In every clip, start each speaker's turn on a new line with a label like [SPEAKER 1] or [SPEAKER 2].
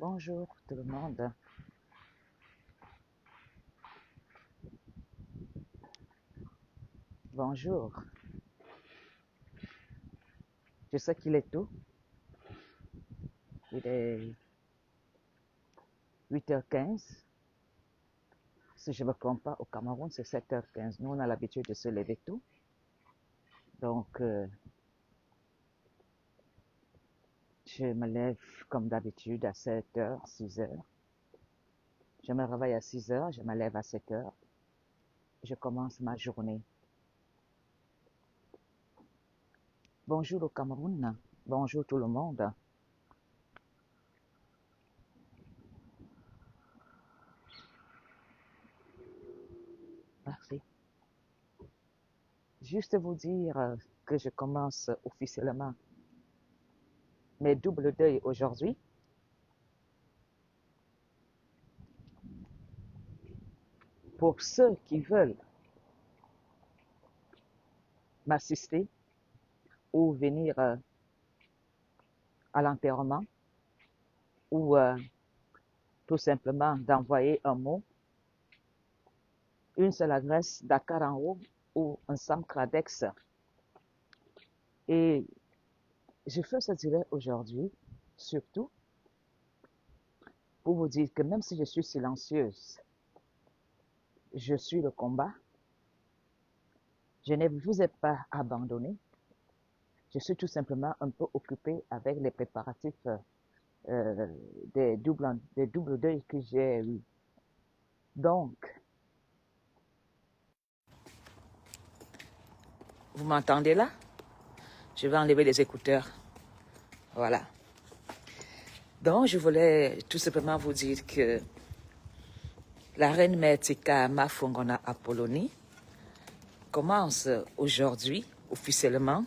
[SPEAKER 1] Bonjour tout le monde. Bonjour. Je sais qu'il est tôt. Il est 8h15. Si je ne me trompe pas, au Cameroun, c'est 7h15. Nous, on a l'habitude de se lever tôt. Donc, je me lève comme d'habitude à 7h, 6h. Je me réveille à 6h, je me lève à 7h. Je commence ma journée. Bonjour au Cameroun. Bonjour tout le monde. Merci. Juste vous dire que je commence officiellement mes doubles deuils aujourd'hui. Pour ceux qui veulent m'assister ou venir à l'enterrement ou tout simplement d'envoyer un mot, une seule adresse, Dakar en haut ou un Sam Cradex. Et je fais ce direct aujourd'hui, surtout pour vous dire que même si je suis silencieuse, je suis le combat. Je ne vous ai pas abandonné. Je suis tout simplement un peu occupée avec les préparatifs des doubles deuils que j'ai eu. Donc, vous m'entendez là? Je vais enlever les écouteurs. Voilà. Donc, je voulais tout simplement vous dire que la reine mère Tika Mafungona Apollonie commence aujourd'hui, officiellement,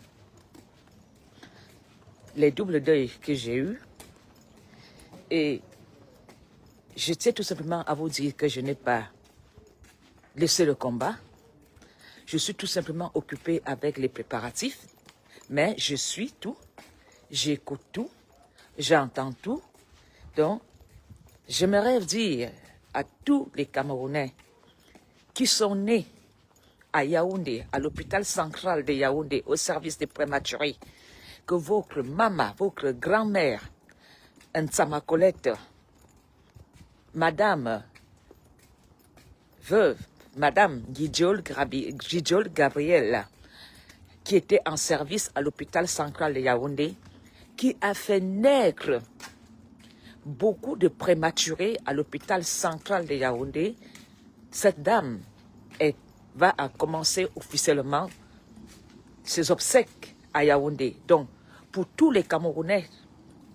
[SPEAKER 1] les doubles deuils que j'ai eus. Et je tiens tout simplement à vous dire que je n'ai pas laissé le combat. Je suis tout simplement occupée avec les préparatifs, mais je suis tout, j'écoute tout, j'entends tout. Donc, j'aimerais dire à tous les Camerounais qui sont nés à Yaoundé, à l'hôpital central de Yaoundé, au service des prématurés, que votre maman, votre grand-mère, Nsama Colette, Madame veuve, Madame Guidiol Gabrielle, qui était en service à l'hôpital central de Yaoundé, qui a fait naître beaucoup de prématurés à l'hôpital central de Yaoundé. Cette dame va commencer officiellement ses obsèques à Yaoundé. Donc, pour tous les Camerounais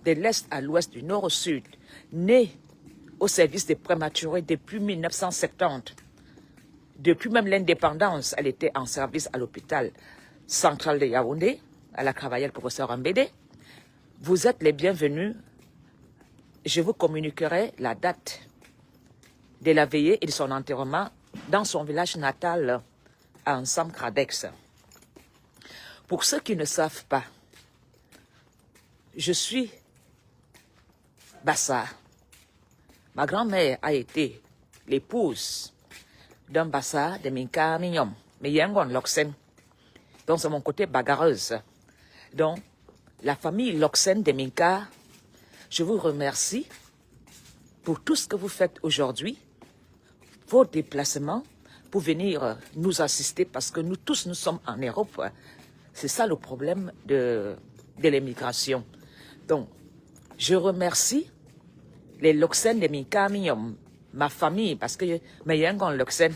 [SPEAKER 1] de l'Est à l'Ouest, du Nord au Sud, nés au service des prématurés depuis 1970, depuis même l'indépendance, elle était en service à l'hôpital central de Yaoundé. Elle a travaillé le professeur Ambédé. Vous êtes les bienvenus. Je vous communiquerai la date de la veillée et de son enterrement dans son village natal à Nsam Cradex. Pour ceux qui ne savent pas, je suis Bassa. Ma grand-mère a été l'épouse d'un Bassa de Minka Mignom, mais Yangon Loksen. Donc c'est mon côté bagarreuse. Donc, la famille Loksen de Minka, je vous remercie pour tout ce que vous faites aujourd'hui, vos déplacements pour venir nous assister parce que nous tous, nous sommes en Europe. C'est ça le problème de l'immigration. Donc, je remercie les Loksen de Minka Mignom, ma famille, parce que Meyengon Loksen,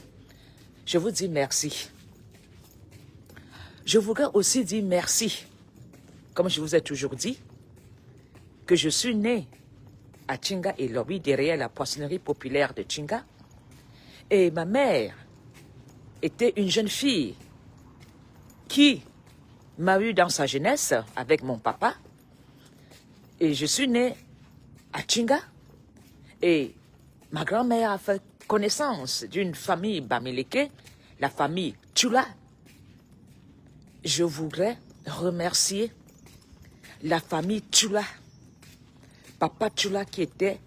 [SPEAKER 1] je vous dis merci. Je voudrais aussi dire merci, comme je vous ai toujours dit, que je suis né à Tchinga et Lobby, derrière la poissonnerie populaire de Tchinga. Et ma mère était une jeune fille qui m'a eu dans sa jeunesse avec mon papa. Et je suis né à Tchinga. Et ma grand-mère a fait connaissance d'une famille Bamileke, la famille Tchula. Je voudrais remercier la famille Tchula. Papa Tchula qui était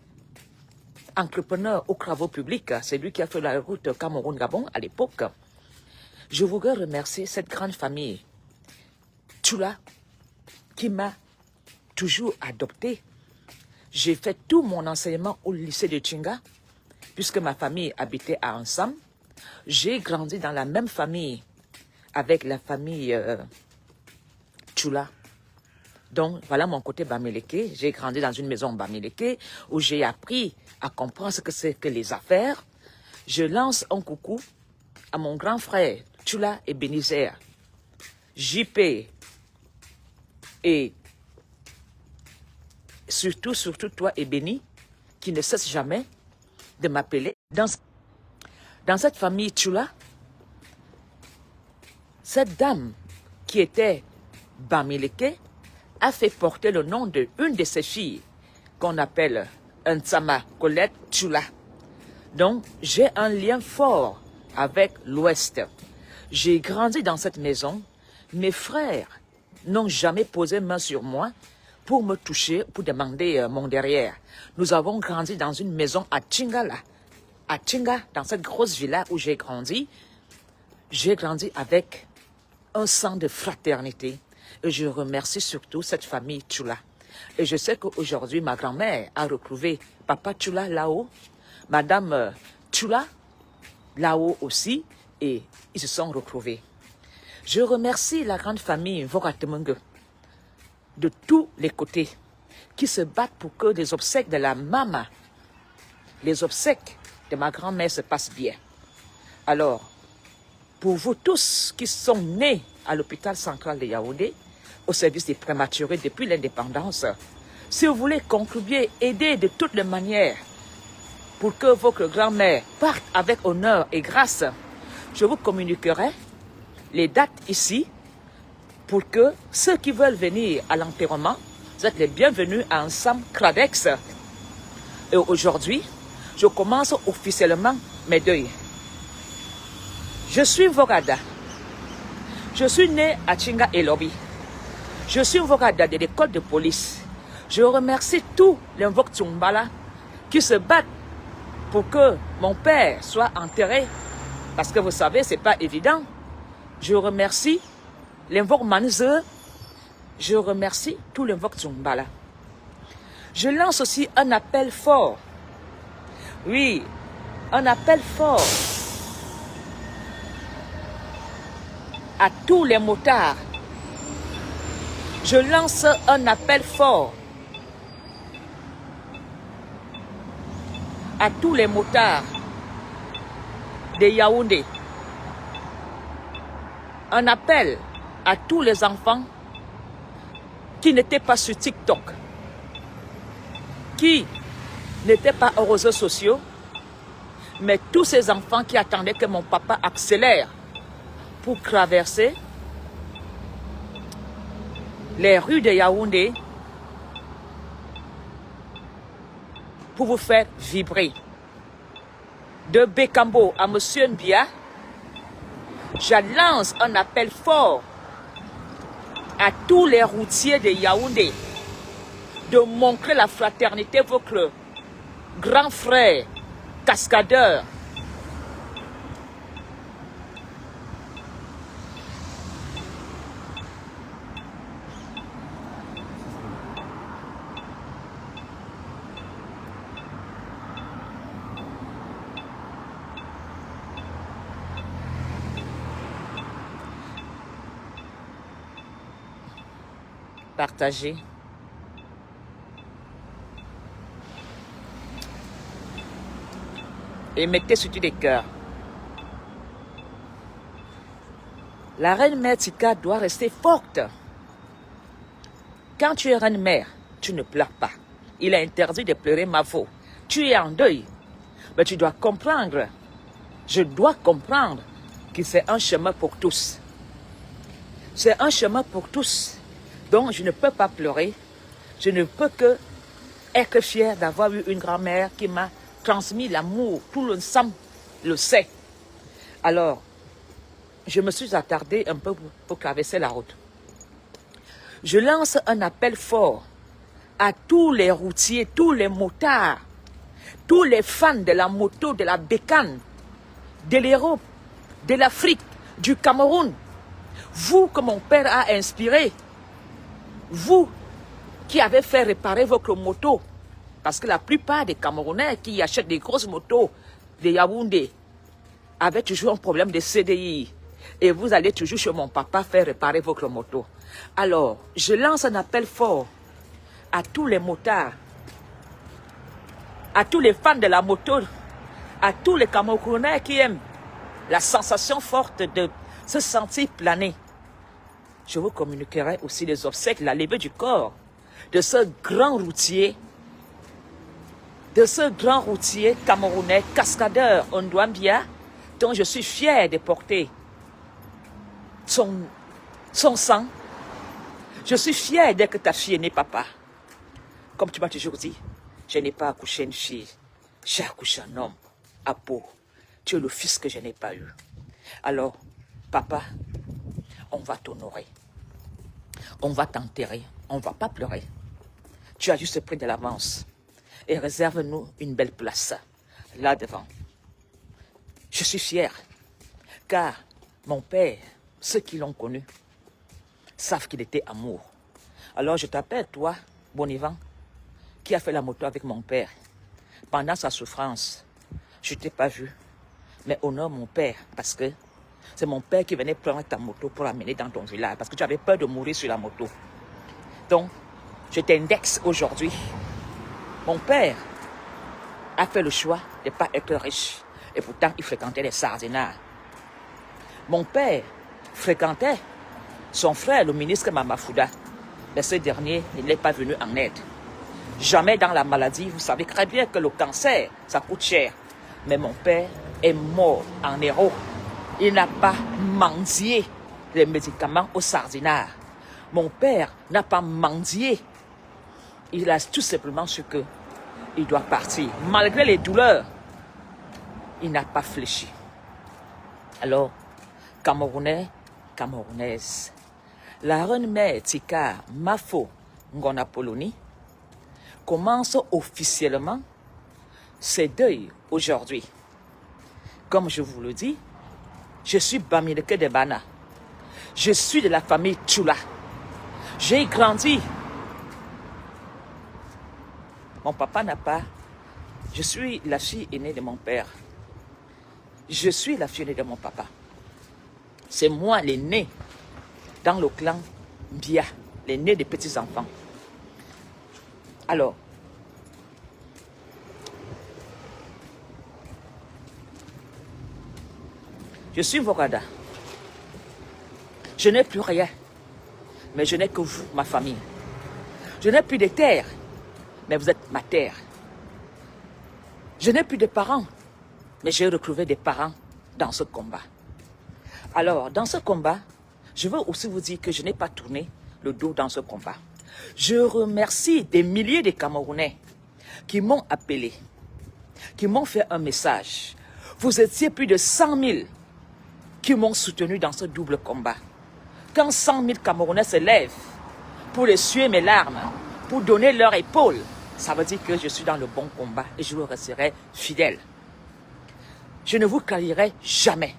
[SPEAKER 1] entrepreneur aux travaux publics, c'est lui qui a fait la route Cameroun-Gabon à l'époque. Je voudrais remercier cette grande famille, Tchoula, qui m'a toujours adopté. J'ai fait tout mon enseignement au lycée de Tchinga, puisque ma famille habitait à Ansam. J'ai grandi dans la même famille avec la famille Tchoula. Donc, voilà mon côté Bamileke. J'ai grandi dans une maison Bamileke où j'ai appris à comprendre ce que c'est que les affaires. Je lance un coucou à mon grand frère Tchoula et Bénizer, JP et surtout toi et Béni, qui ne cesse jamais de m'appeler. Dans cette famille Tchoula, cette dame qui était Bamileke a fait porter le nom d'une de ses filles qu'on appelle Ntsama Colette Tchoula. Donc, j'ai un lien fort avec l'Ouest. J'ai grandi dans cette maison. Mes frères n'ont jamais posé main sur moi pour me toucher, pour demander mon derrière. Nous avons grandi dans une maison à Tchingala. À Tchinga, dans cette grosse villa où j'ai grandi avec un sang de fraternité. Et je remercie surtout cette famille Tchoula. Et je sais qu'aujourd'hui, ma grand-mère a retrouvé Papa Tchoula là-haut, Madame Tchoula là-haut aussi, et ils se sont retrouvés. Je remercie la grande famille Voratemungue de tous les côtés qui se battent pour que les obsèques de la maman, les obsèques de ma grand-mère se passent bien. Alors, pour vous tous qui sont nés à l'hôpital central de Yaoundé, au service des prématurés depuis l'indépendance, si vous voulez contribuer, aider de toutes les manières pour que votre grand-mère parte avec honneur et grâce, je vous communiquerai les dates ici pour que ceux qui veulent venir à l'enterrement, vous êtes les bienvenus à Ansam Kradex. Et aujourd'hui, je commence officiellement mes deuils. Je suis Vogada. Je suis né à Tchinga et Lobi. Je suis Vogada de l'école de police. Je remercie tous les Mvok Tsumbala qui se battent pour que mon père soit enterré. Parce que vous savez, ce n'est pas évident. Je remercie les Mvok Manze. Je remercie tous les Mvok Tsumbala. Je lance aussi un appel fort. Oui, un appel fort à tous les motards. Je lance un appel fort à tous les motards de Yaoundé. Un appel à tous les enfants qui n'étaient pas sur TikTok, qui n'étaient pas aux réseaux sociaux, mais tous ces enfants qui attendaient que mon papa accélère pour traverser les rues de Yaoundé pour vous faire vibrer. De Bekambo à Monsieur Mbia, je lance un appel fort à tous les routiers de Yaoundé de montrer la fraternité, votre grand frère, cascadeur. Partagez. Et mettez surtout des cœurs. La reine-mère Tika doit rester forte. Quand tu es reine-mère, tu ne pleures pas. Il est interdit de pleurer, ma faute. Tu es en deuil. Mais tu dois comprendre. Je dois comprendre que c'est un chemin pour tous. C'est un chemin pour tous. Donc, je ne peux pas pleurer. Je ne peux que être fier d'avoir eu une grand-mère qui m'a transmis l'amour. Tout le sang le sait. Alors, je me suis attardée un peu pour traverser la route. Je lance un appel fort à tous les routiers, tous les motards tous les fans de la moto, de la bécane, de l'Europe, de l'Afrique, du Cameroun, vous que mon père a inspiré, vous qui avez fait réparer votre moto, parce que la plupart des Camerounais qui achètent des grosses motos de Yaoundé avaient toujours un problème de CDI. Et vous allez toujours chez mon papa faire réparer votre moto. Alors, je lance un appel fort à tous les motards, à tous les fans de la moto, à tous les Camerounais qui aiment la sensation forte de se sentir planer. Je vous communiquerai aussi les obsèques, la levée du corps de ce grand routier, camerounais, cascadeur Ondouambia, dont je suis fier de porter son sang. Je suis fier d'être ta fille aînée, papa. Comme tu m'as toujours dit, je n'ai pas accouché une fille, j'ai accouché un homme à peau. Tu es le fils que je n'ai pas eu. Alors, papa, on va t'honorer. On va t'enterrer. On ne va pas pleurer. Tu as juste pris de l'avance. Et réserve-nous une belle place, là devant. Je suis fier, car mon père, ceux qui l'ont connu, savent qu'il était amour. Alors je t'appelle, toi, Bonivan, qui a fait la moto avec mon père. Pendant sa souffrance, je ne t'ai pas vu, mais honore mon père, parce que c'est mon père qui venait prendre ta moto pour l'amener dans ton village, parce que tu avais peur de mourir sur la moto. Donc, je t'indexe aujourd'hui. Mon père a fait le choix de ne pas être riche, et pourtant il fréquentait les sardinards. Mon père fréquentait son frère, le ministre Mamafouda, mais ce dernier, il n'est pas venu en aide. Jamais dans la maladie, vous savez très bien que le cancer, ça coûte cher. Mais mon père est mort en héros. Il n'a pas mendié les médicaments aux sardinards. Mon père n'a pas mendié. Il a tout simplement su que il doit partir. Malgré les douleurs, il n'a pas fléchi. Alors, Camerounais, Camerounaises, la reine mère Tika Mafo Ngona Poloni commence officiellement ses deuils aujourd'hui. Comme je vous le dis, je suis Bamileke de Bana. Je suis de la famille Tchoula. J'ai grandi. Mon papa n'a pas. Je suis la fille aînée de mon père. Je suis la fille aînée de mon papa. C'est moi l'aîné dans le clan Mbia, l'aîné des petits-enfants. Alors, je suis Vorada. Je n'ai plus rien, mais je n'ai que vous, ma famille. Je n'ai plus de terre, mais vous êtes ma terre. Je n'ai plus de parents, mais j'ai retrouvé des parents dans ce combat. Alors, dans ce combat, je veux aussi vous dire que je n'ai pas tourné le dos dans ce combat. Je remercie des milliers de Camerounais qui m'ont appelé, qui m'ont fait un message. Vous étiez plus de 100 000 qui m'ont soutenu dans ce double combat. Quand 100 000 Camerounais se lèvent pour essuyer mes larmes, pour donner leur épaule, ça veut dire que je suis dans le bon combat et je vous resterai fidèle. Je ne vous trahirai jamais.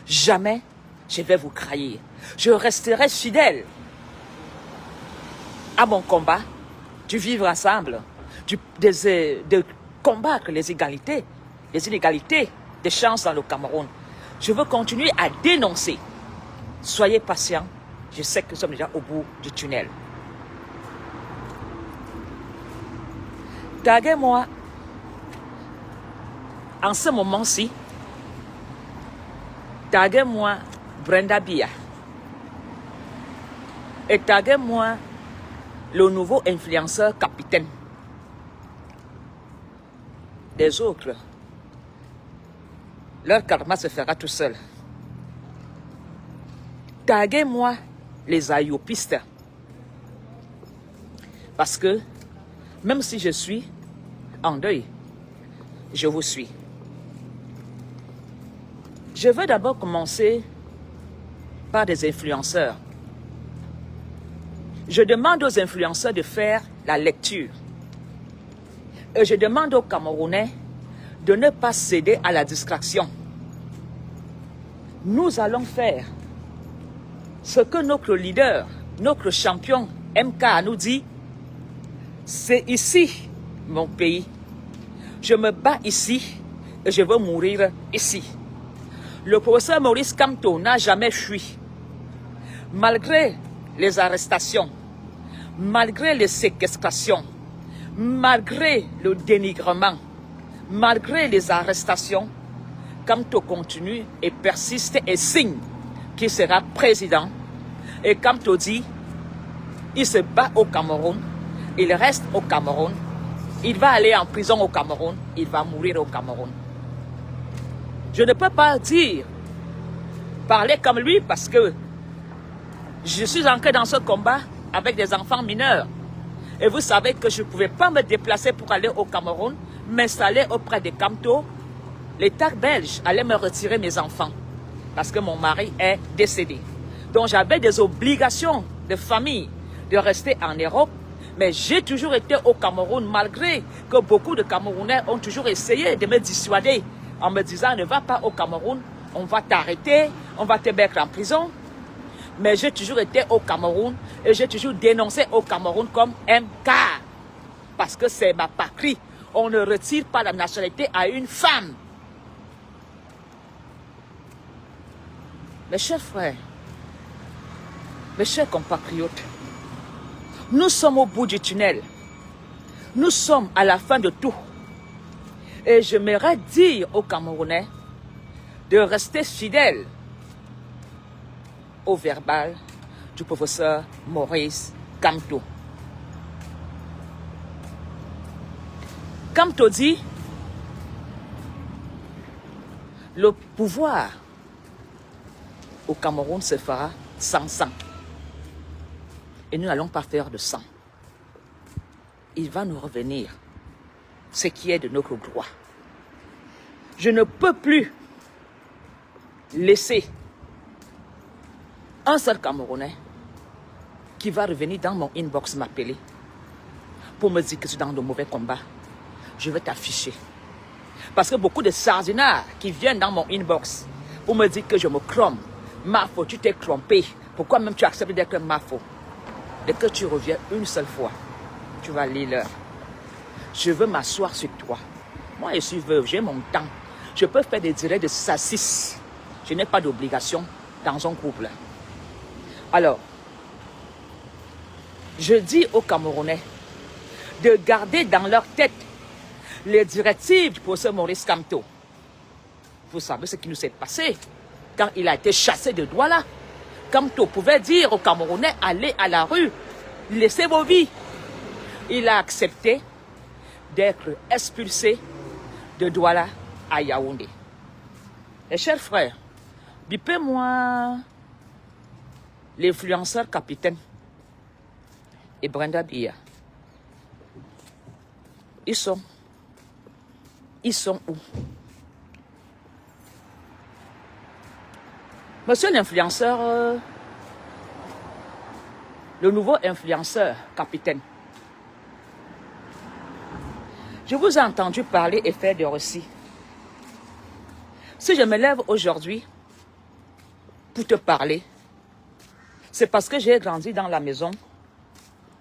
[SPEAKER 1] Jamais je vais vous trahir. Je resterai fidèle à mon combat, du vivre ensemble, de combattre les inégalités des chances dans le Cameroun. Je veux continuer à dénoncer. Soyez patients, je sais que nous sommes déjà au bout du tunnel. Taguez-moi, en ce moment-ci, taguez-moi Brenda Bia. Et taguez-moi le nouveau influenceur capitaine. Des autres, leur karma se fera tout seul. Taguez-moi les ayopistes. Parce que même si je suis en deuil, je vous suis. Je veux d'abord commencer par des influenceurs. Je demande aux influenceurs de faire la lecture. Et je demande aux Camerounais de ne pas céder à la distraction. Nous allons faire ce que notre leader, notre champion MK nous dit. C'est ici mon pays. Je me bats ici et je veux mourir ici. Le professeur Maurice Kamto n'a jamais fui. Malgré les arrestations, malgré les séquestrations, malgré le dénigrement, malgré les arrestations, Kamto continue et persiste et signe qu'il sera président. Et Kamto dit, il se bat au Cameroun, il reste au Cameroun, il va aller en prison au Cameroun, il va mourir au Cameroun. Je ne peux pas parler comme lui parce que je suis ancré dans ce combat avec des enfants mineurs. Et vous savez que je ne pouvais pas me déplacer pour aller au Cameroun, m'installer auprès de Kamto. L'État belge allait me retirer mes enfants parce que mon mari est décédé. Donc j'avais des obligations de famille de rester en Europe. Mais j'ai toujours été au Cameroun malgré que beaucoup de Camerounais ont toujours essayé de me dissuader en me disant ne va pas au Cameroun, on va t'arrêter, on va te mettre en prison. Mais j'ai toujours été au Cameroun et j'ai toujours dénoncé au Cameroun comme MK. Parce que c'est ma patrie. On ne retire pas la nationalité à une femme. Mes chers frères, mes chers compatriotes, nous sommes au bout du tunnel. Nous sommes à la fin de tout. Et j'aimerais dire aux Camerounais de rester fidèles au verbal du professeur Maurice Kamto. Kamto dit, le pouvoir au Cameroun se fera sans sang. Et nous n'allons pas faire de sang. Il va nous revenir ce qui est de notre droit. Je ne peux plus laisser un seul Camerounais qui va revenir dans mon inbox m'appeler pour me dire que je suis dans de mauvais combats. Je vais t'afficher. Parce que beaucoup de sardinards qui viennent dans mon inbox pour me dire que je me crompe. Mafo, tu t'es trompé. Pourquoi même tu acceptes d'être Mafo? Dès que tu reviens une seule fois, tu vas lire l'heure. Je veux m'asseoir sur toi. Moi, je suis veuve, j'ai mon temps. Je peux faire des directs de 6 à 6. Je n'ai pas d'obligation dans un couple. Alors, je dis aux Camerounais de garder dans leur tête les directives du professeur Maurice Kamto. Vous savez ce qui nous s'est passé quand il a été chassé de Douala. Kamto pouvait dire aux Camerounais, allez à la rue, laissez vos vies. Il a accepté d'être expulsé de Douala à Yaoundé. Et chers frères, bipez-moi l'influenceur capitaine et Brenda Bia. Ils sont où? Monsieur l'influenceur, le nouveau influenceur capitaine. Je vous ai entendu parler et faire des récits. Si je me lève aujourd'hui pour te parler, c'est parce que j'ai grandi dans la maison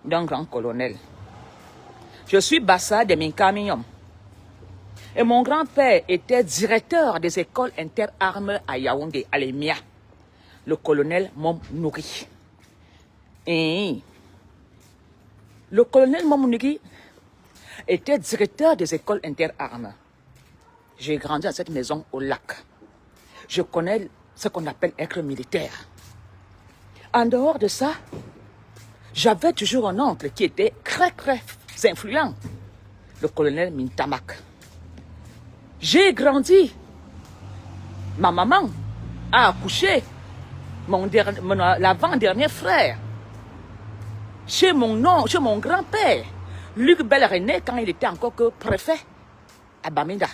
[SPEAKER 1] d'un grand colonel. Je suis Bassa de Minkamium. Et mon grand-père était directeur des écoles interarmes à Yaoundé, à l'EMIA, le colonel Mom Nouri. Et le colonel Mom Nouri était directeur des écoles interarmes. J'ai grandi à cette maison au lac. Je connais ce qu'on appelle être militaire. En dehors de ça, j'avais toujours un oncle qui était très influent, le colonel Mintamak. J'ai grandi. Ma maman a accouché l'avant-dernier frère chez mon grand-père, Luc Bel-René, quand il était encore que préfet à Bamenda.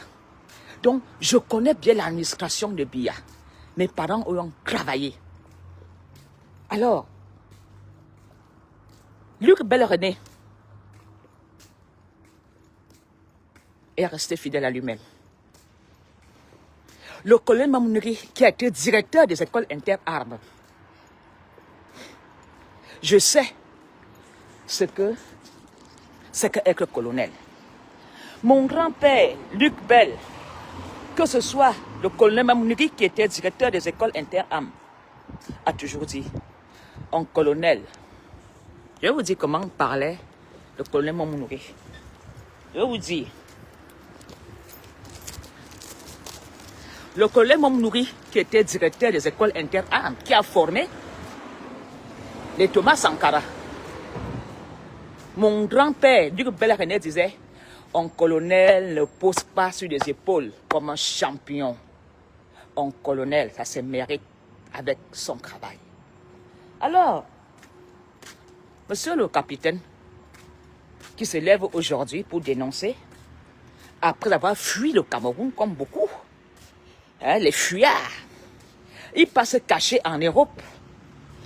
[SPEAKER 1] Donc, je connais bien l'administration de Bia. Mes parents ont travaillé. Alors, Luc Bel-René est resté fidèle à lui-même. Le colonel Mamounri, qui a été directeur des écoles interarmes, je sais ce que c'est qu'être colonel. Mon grand-père, Luc Bell, que ce soit le colonel Mamounri qui était directeur des écoles interarmes, a toujours dit, un colonel. Je vais vous dire comment parlait le colonel Mamounri. Je vais vous dire. Le colonel Mamounri, qui était directeur des écoles interarmes, qui a formé les Thomas Sankara. Mon grand-père, Luc Bell René, disait, un colonel ne pose pas sur les épaules comme un champion. Un colonel, ça se mérite avec son travail. Alors, monsieur le capitaine, qui se lève aujourd'hui pour dénoncer, après avoir fui le Cameroun comme beaucoup, hein, les fuyards, il passe caché en Europe.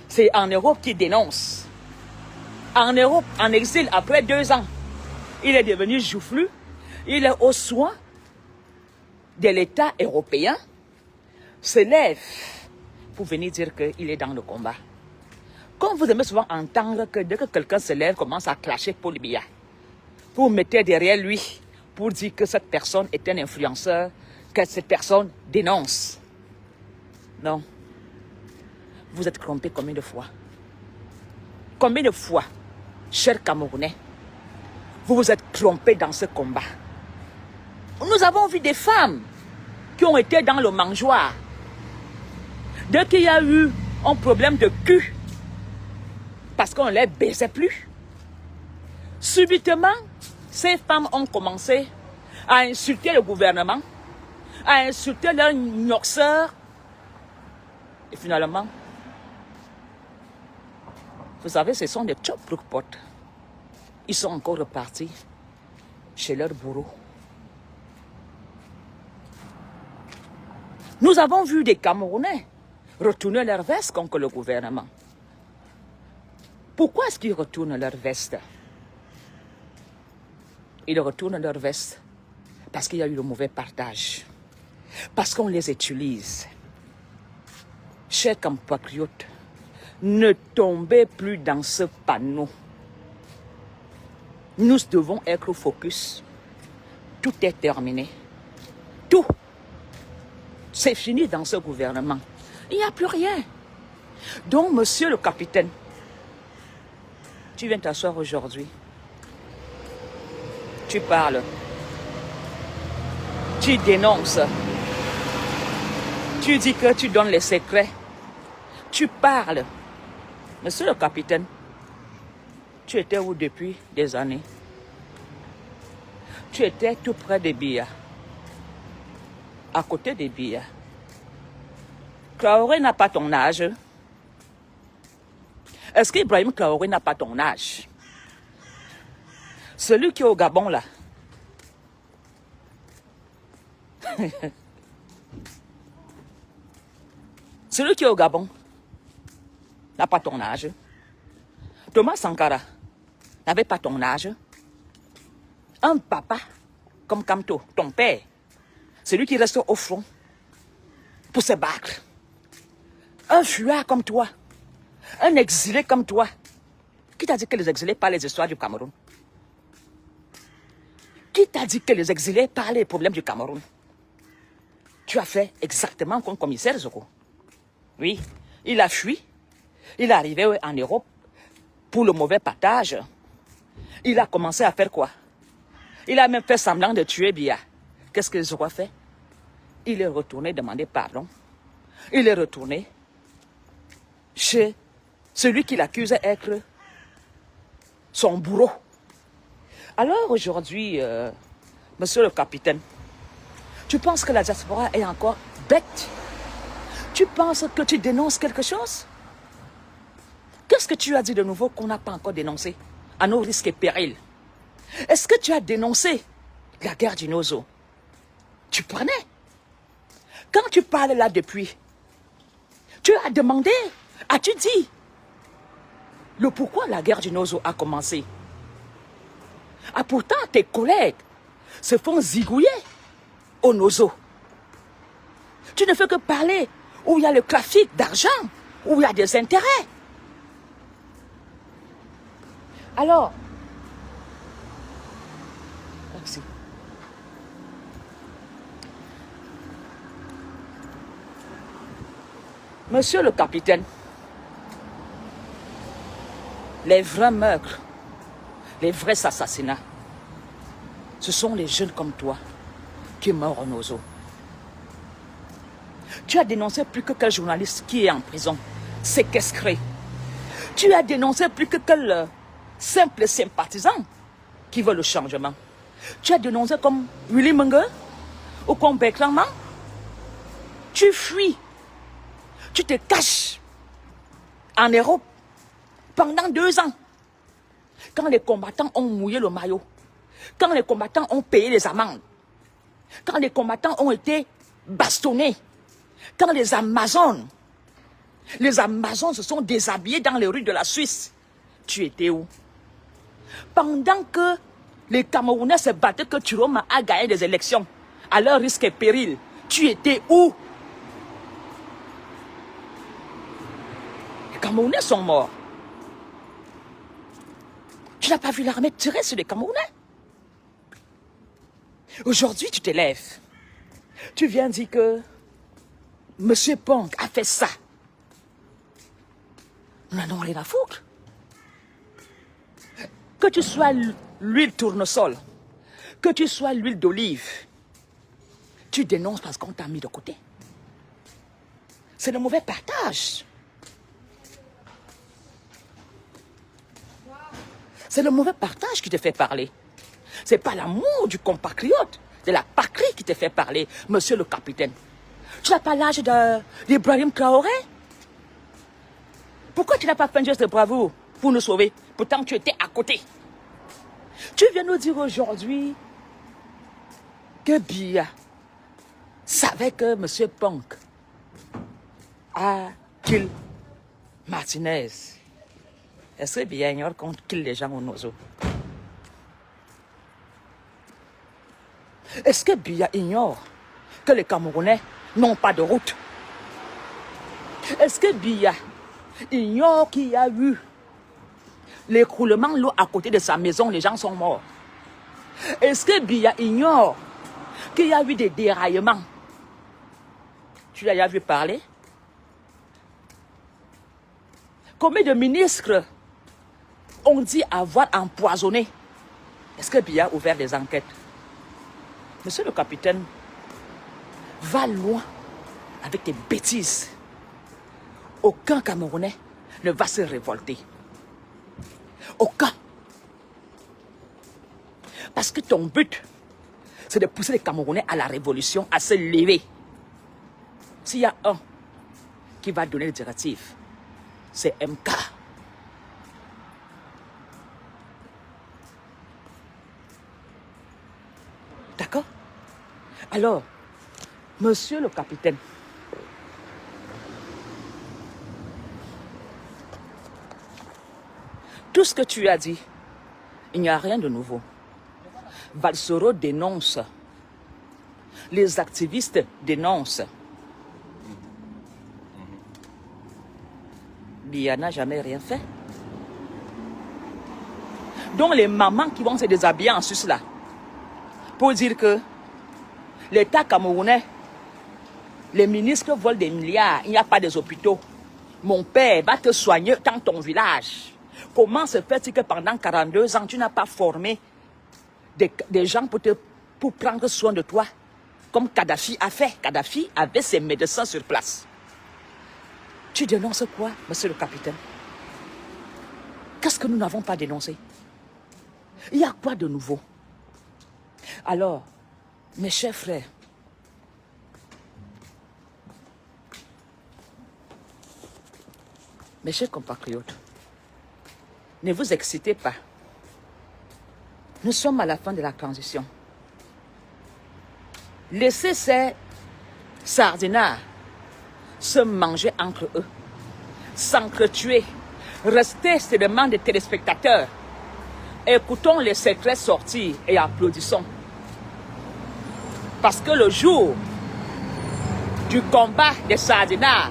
[SPEAKER 1] C'est en Europe qu'il dénonce. En Europe, en exil, après 2 ans, il est devenu joufflu. Il est au soin de l'État européen, se lève pour venir dire qu'il est dans le combat. Comme vous aimez souvent entendre que dès que quelqu'un se lève, commence à clasher Paul Biya, pour mettre derrière lui, pour dire que cette personne est un influenceur, que cette personne dénonce. Non. Vous êtes trompés combien de fois? Combien de fois, chers Camerounais, vous vous êtes trompés dans ce combat? Nous avons vu des femmes qui ont été dans le mangeoire. Dès qu'il y a eu un problème de cul, parce qu'on ne les baisait plus, subitement, ces femmes ont commencé à insulter le gouvernement, à insulter leurs gnoxeurs. Et finalement, vous savez, ce sont des tchop-brook-pot. Ils sont encore repartis chez leur bourreau. Nous avons vu des Camerounais retourner leur veste contre le gouvernement. Pourquoi est-ce qu'ils retournent leur veste? Ils retournent leur veste parce qu'il y a eu le mauvais partage. Parce qu'on les utilise. Chers compatriotes, ne tombez plus dans ce panneau. Nous devons être focus. Tout est terminé. Tout. C'est fini dans ce gouvernement. Il n'y a plus rien. Donc, monsieur le capitaine, tu viens t'asseoir aujourd'hui. Tu parles. Tu dénonces. Tu dis que tu donnes les secrets. Tu parles. Monsieur le capitaine, tu étais où depuis des années? Tu étais tout près de Biya. À côté de Biya. Traoré n'a pas ton âge. Est-ce qu'Ibrahim Traoré n'a pas ton âge? Celui qui est au Gabon là. Celui qui est au Gabon n'a pas ton âge. Thomas Sankara n'avait pas ton âge. Un papa comme Kamto, ton père, celui qui reste au front pour se battre. Un fuyard comme toi, un exilé comme toi. Qui t'a dit que les exilés parlent les histoires du Cameroun? Qui t'a dit que les exilés parlent les problèmes du Cameroun? Tu as fait exactement comme commissaire Zoko. Oui, il a fui. Il est arrivé en Europe pour le mauvais partage. Il a commencé à faire quoi? Il a même fait semblant de tuer Biya. Qu'est-ce que Zoko a fait? Il est retourné demander pardon. Il est retourné chez celui qui l'accuse d'être son bourreau. Alors aujourd'hui, monsieur le capitaine, tu penses que la diaspora est encore bête? Tu penses que tu dénonces quelque chose? Qu'est-ce que tu as dit de nouveau qu'on n'a pas encore dénoncé à nos risques et périls? Est-ce que tu as dénoncé la guerre du Nozo? Tu prenais. Quand tu parles là depuis, tu as demandé, as-tu dit le pourquoi la guerre du Nozo a commencé? Ah, pourtant, tes collègues se font zigouiller au nozo. Tu ne fais que parler où il y a le trafic d'argent, où il y a des intérêts. Alors, merci. Monsieur le capitaine, les vrais meurtres, les vrais assassinats, ce sont les jeunes comme toi qui meurent en ozo. Tu as dénoncé plus que quel journaliste qui est en prison, séquestré. Tu as dénoncé plus que quel simple sympathisant qui veut le changement. Tu as dénoncé comme Willy Munger ou comme Bertrand. Tu fuis. Tu te caches en Europe pendant 2 ans. Quand les combattants ont mouillé le maillot, quand les combattants ont payé les amendes, quand les combattants ont été bastonnés, quand les Amazones se sont déshabillés dans les rues de la Suisse, tu étais où? Pendant que les Camerounais se battaient que Chiroma a gagné des élections, à leur risque et péril, tu étais où? Les Camerounais sont morts. Tu n'as pas vu l'armée tirer sur les Camerounais? Aujourd'hui, tu te lèves. Tu viens dire que M. Pong a fait ça. Nous n'en avons rien à foutre. Que tu sois l'huile tournesol, que tu sois l'huile d'olive, tu dénonces parce qu'on t'a mis de côté. C'est le mauvais partage. C'est le mauvais partage qui te fait parler. Ce n'est pas l'amour du compatriote, de la patrie qui te fait parler, monsieur le capitaine. Tu n'as pas l'âge d'Ibrahim Traoré? Pourquoi tu n'as pas fait un geste de bravoure pour nous sauver? Pourtant, tu étais à côté. Tu viens nous dire aujourd'hui que Biya savait que M. Punk a kill Martinez. Est-ce que Biya ignore qu'on kill les gens au nozo? Est-ce que Biya ignore que les Camerounais n'ont pas de route? Est-ce que Biya ignore qu'il y a eu l'écroulement de l'eau à côté de sa maison, les gens sont morts? Est-ce que Biya ignore qu'il y a eu des déraillements? Tu l'as vu parler? Combien de ministres ont dit avoir empoisonné? Est-ce que Biya a ouvert des enquêtes? Monsieur le capitaine, va loin avec tes bêtises. Aucun Camerounais ne va se révolter. Aucun. Parce que ton but, c'est de pousser les Camerounais à la révolution, à se lever. S'il y a un qui va donner les directives, c'est MK. D'accord? Alors, monsieur le capitaine, tout ce que tu as dit, il n'y a rien de nouveau. Valsoro dénonce. Les activistes dénoncent. Biya n'a jamais rien fait. Donc les mamans qui vont se déshabiller en Suisse là, pour dire que l'État camerounais, les ministres volent des milliards, il n'y a pas des hôpitaux. Mon père va te soigner dans ton village. Comment se fait-il que pendant 42 ans, tu n'as pas formé des gens pour prendre soin de toi, comme Kadhafi a fait? Kadhafi avait ses médecins sur place. Tu dénonces quoi, monsieur le capitaine? Qu'est-ce que nous n'avons pas dénoncé? Il y a quoi de nouveau? Alors, mes chers frères, mes chers compatriotes, ne vous excitez pas. Nous sommes à la fin de la transition. Laissez ces sardinards se manger entre eux, s'entretuer, restez seulement des téléspectateurs. Écoutons les secrets sortir et applaudissons. Parce que le jour du combat des Sardinards,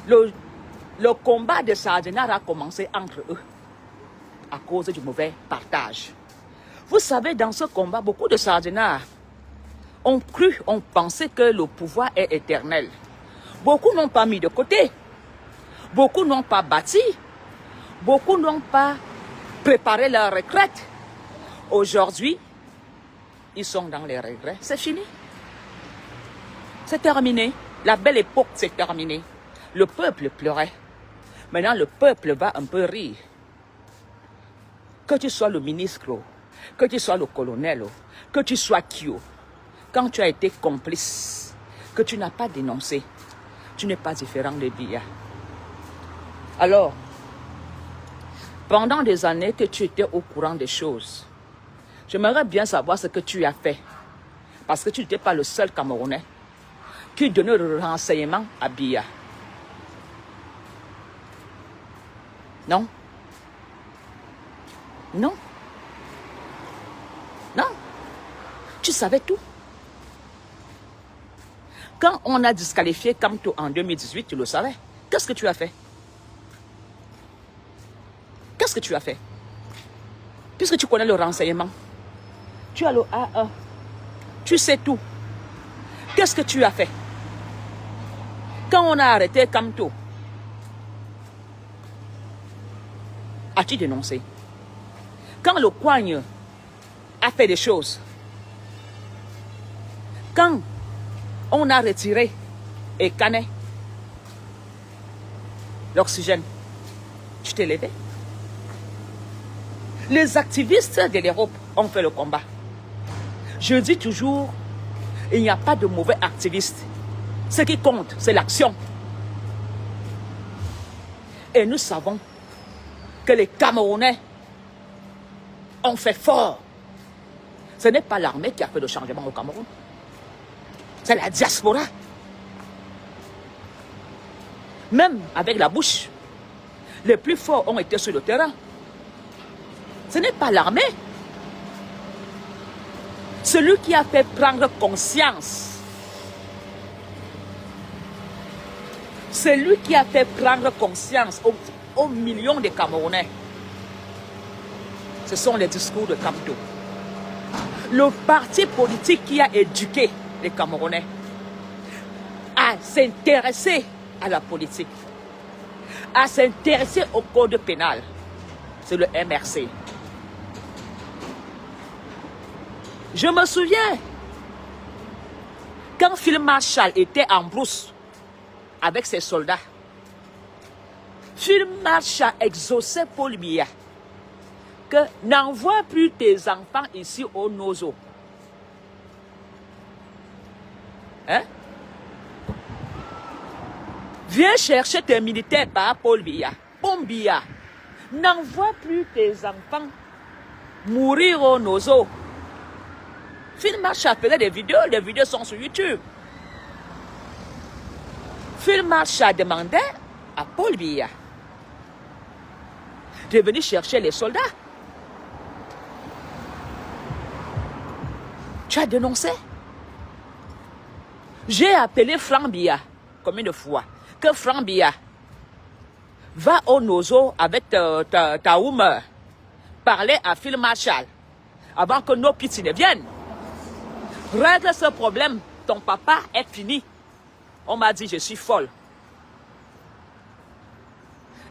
[SPEAKER 1] le combat des Sardinards a commencé entre eux à cause du mauvais partage. Vous savez, dans ce combat, beaucoup de Sardinards ont cru, ont pensé que le pouvoir est éternel. Beaucoup n'ont pas mis de côté. Beaucoup n'ont pas bâti. Beaucoup n'ont pas préparé leur retraite. Aujourd'hui, ils sont dans les regrets. C'est fini. C'est terminé. La belle époque, c'est terminé. Le peuple pleurait. Maintenant, le peuple va un peu rire. Que tu sois le ministre, que tu sois le colonel, que tu sois qui, quand tu as été complice, que tu n'as pas dénoncé, tu n'es pas différent de Biya. Alors, pendant des années que tu étais au courant des choses, j'aimerais bien savoir ce que tu as fait. Parce que tu n'étais pas le seul Camerounais qui donnait le renseignement à Biya. Non? Non? Non? Tu savais tout. Quand on a disqualifié Kamto en 2018, tu le savais. Qu'est-ce que tu as fait? Qu'est-ce que tu as fait? Puisque tu connais le renseignement, tu as le A1, tu sais tout. Qu'est-ce que tu as fait? Quand on a arrêté Kamto, as-tu dénoncé? Quand le Coigne a fait des choses, quand on a retiré et Canet l'oxygène, tu t'es levé. Les activistes de l'Europe ont fait le combat. Je dis toujours, il n'y a pas de mauvais activistes. Ce qui compte, c'est l'action. Et nous savons que les Camerounais ont fait fort. Ce n'est pas l'armée qui a fait le changement au Cameroun. C'est la diaspora. Même avec la bouche, les plus forts ont été sur le terrain. Ce n'est pas l'armée. Celui qui a fait prendre conscience, celui qui a fait prendre conscience aux millions de Camerounais, ce sont les discours de Kamto. Le parti politique qui a éduqué les Camerounais à s'intéresser à la politique, à s'intéresser au code pénal, c'est le MRC. Je me souviens, quand Phil Marshall était en brousse avec ses soldats, Phil Marshall exauçait Paul Biya que n'envoie plus tes enfants ici au Nozo. Hein? Viens chercher tes militaires par Paul Biya. Paul Biya, n'envoie plus tes enfants mourir au Nozo. Phil Marshall faisait des vidéos sont sur YouTube. Phil Marshall demandait à Paul Biya de venir chercher les soldats. Tu as dénoncé. J'ai appelé Franck Biya combien de fois que Franck Biya va au Nozo avec ta Oumer parler à Phil Marshall avant que nos petits ne viennent. Règle ce problème, ton papa est fini. On m'a dit, je suis folle.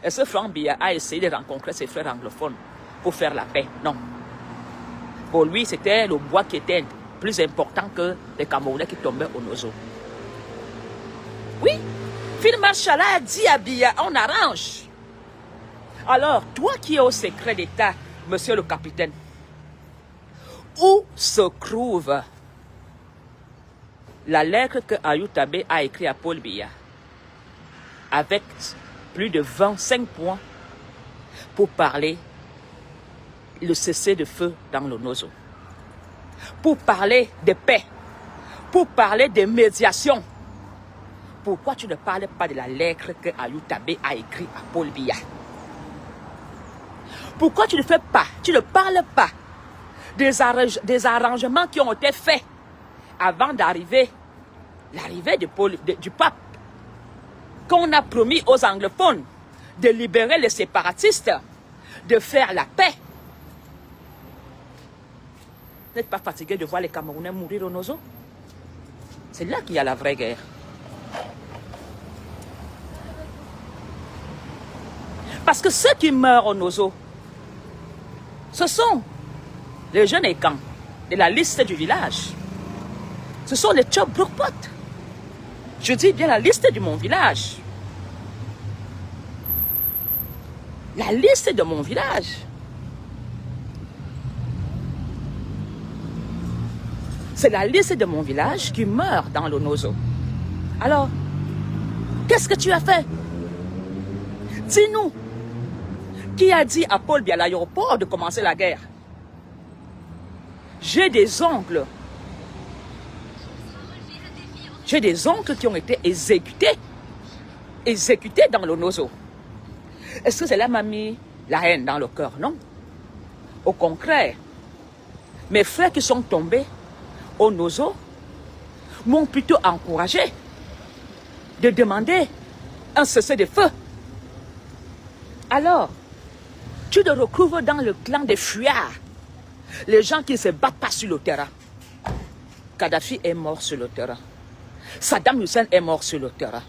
[SPEAKER 1] Et ce Franck Biya a essayé de rencontrer ses frères anglophones pour faire la paix. Non. Pour lui, c'était le bois qui était plus important que les Camerounais qui tombaient au Nozo. Oui, Phil Marshall a dit à Biya, on arrange. Alors, toi qui es au secret d'État, monsieur le capitaine, où se trouve la lettre que Ayou Tabé a écrite à Paul Biya avec plus de 25 points pour parler le cessez-le-feu dans le Nozo, pour parler de paix, pour parler de médiation. Pourquoi tu ne parles pas de la lettre que Ayou Tabé a écrite à Paul Biya? Pourquoi tu ne fais pas, tu ne parles pas des arrangements qui ont été faits avant l'arrivée du pape, qu'on a promis aux anglophones de libérer les séparatistes, de faire la paix. Vous n'êtes pas fatigué de voir les Camerounais mourir au Nozo? C'est là qu'il y a la vraie guerre. Parce que ceux qui meurent au Nozo, ce sont les jeunes écans de la liste du village. Ce sont les Tchop Brokpot. Je dis bien la liste de mon village. La liste de mon village. C'est la liste de mon village qui meurt dans le Nozo. Alors, qu'est-ce que tu as fait? Dis-nous. Qui a dit à Paul Biya à l'aéroport de commencer la guerre? J'ai des oncles. J'ai des oncles qui ont été exécutés dans le Nozo. Est-ce que cela m'a mis la haine dans le cœur? Non. Au contraire, mes frères qui sont tombés au Nozo m'ont plutôt encouragé de demander un cessez-le-feu. Alors, tu te retrouves dans le clan des fuyards, les gens qui ne se battent pas sur le terrain. Kadhafi est mort sur le terrain. Saddam Hussein est mort sur le terrain.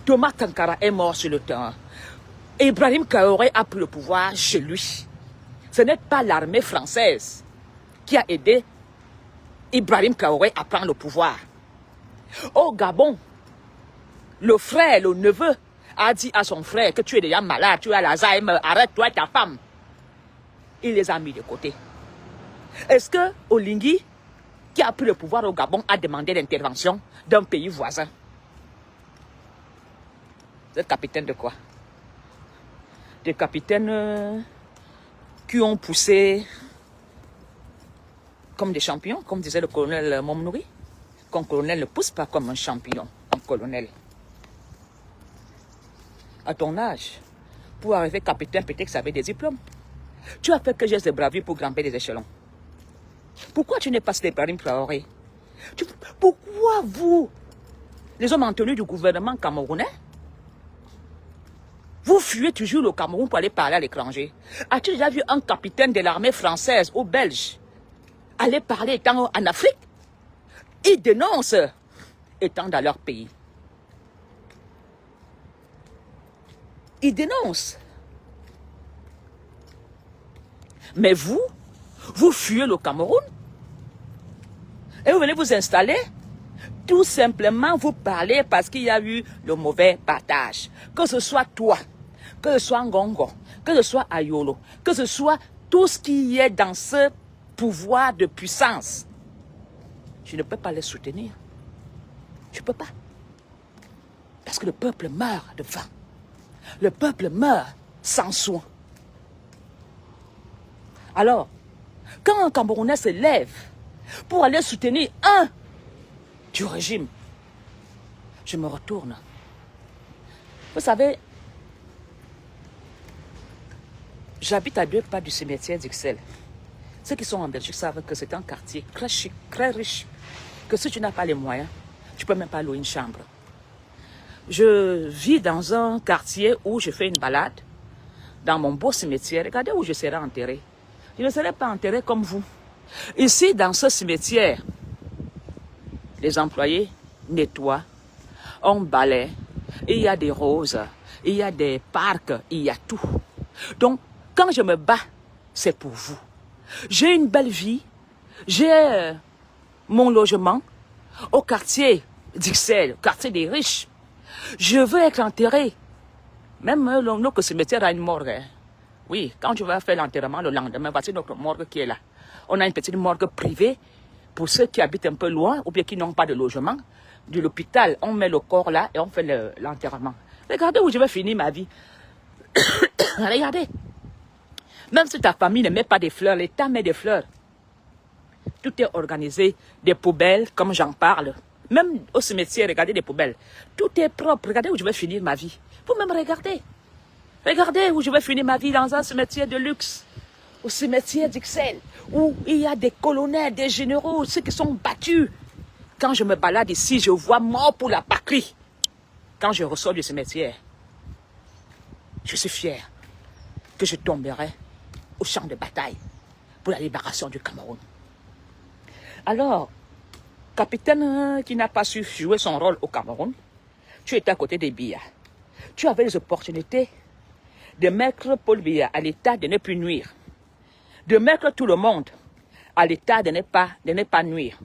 [SPEAKER 1] Thomas Sankara est mort sur le terrain. Ibrahim Traoré a pris le pouvoir chez lui. Ce n'est pas l'armée française qui a aidé Ibrahim Traoré à prendre le pouvoir. Au Gabon, le frère, le neveu, a dit à son frère que tu es déjà malade, tu as l'Alzheimer, arrête-toi et ta femme. Il les a mis de côté. Est-ce que Olingi, qui a pris le pouvoir au Gabon, a demandé l'intervention d'un pays voisin? Vous êtes capitaine de quoi? Des capitaines qui ont poussé comme des champions, comme disait le colonel Momnouri. Qu'un colonel ne pousse pas comme un champion, un colonel. À ton âge, pour arriver capitaine, peut-être que ça avait des diplômes. Tu as fait que geste de bravure pour grimper des échelons. Pourquoi tu n'es pas Ibrahim Traoré? Pourquoi vous, les hommes en tenue du gouvernement camerounais, vous fuyez toujours le Cameroun pour aller parler à l'étranger? As-tu déjà vu un capitaine de l'armée française ou belge aller parler étant en Afrique? Ils dénoncent étant dans leur pays. Ils dénoncent. Mais vous fuyez le Cameroun et vous venez vous installer. Tout simplement, vous parlez parce qu'il y a eu le mauvais partage. Que ce soit toi, que ce soit Ngongo, que ce soit Ayolo, que ce soit tout ce qui est dans ce pouvoir de puissance. Je ne peux pas les soutenir. Je ne peux pas. Parce que le peuple meurt de faim. Le peuple meurt sans soin. Alors, quand un Camerounais se lève pour aller soutenir un du régime, je me retourne. Vous savez, j'habite à 2 pas du cimetière d'Ixelles. Ceux qui sont en Belgique savent que c'est un quartier très chic, très riche, que si tu n'as pas les moyens, tu ne peux même pas louer une chambre. Je vis dans un quartier où je fais une balade, dans mon beau cimetière. Regardez où je serai enterré. Je ne serai pas enterré comme vous. Ici, dans ce cimetière, les employés nettoient, on balaie, il y a des roses, il y a des parcs, il y a tout. Donc, quand je me bats, c'est pour vous. J'ai une belle vie, j'ai mon logement au quartier d'Ixelles, quartier des riches. Je veux être enterré. Même notre cimetière a une morgue. Hein. Oui, quand tu vas faire l'enterrement le lendemain, voici notre morgue qui est là. On a une petite morgue privée pour ceux qui habitent un peu loin ou bien qui n'ont pas de logement. De l'hôpital, on met le corps là et on fait l'enterrement. Regardez où je vais finir ma vie. Regardez. Même si ta famille ne met pas des fleurs, l'État met des fleurs. Tout est organisé, des poubelles, comme j'en parle. Même au cimetière, regardez des poubelles. Tout est propre. Regardez où je vais finir ma vie. Vous même regardez. Regardez où je vais finir ma vie dans un cimetière de luxe. au cimetière d'Ixelles, où il y a des colonels, des généraux, ceux qui sont battus. Quand je me balade ici, je vois mort pour la patrie. Quand je ressors du cimetière, je suis fier que je tomberai au champ de bataille pour la libération du Cameroun. Alors, capitaine qui n'a pas su jouer son rôle au Cameroun, tu étais à côté des Biya. Tu avais les opportunités de mettre Paul Biya à l'état de ne plus nuire, de mettre tout le monde à l'état de ne pas nuire.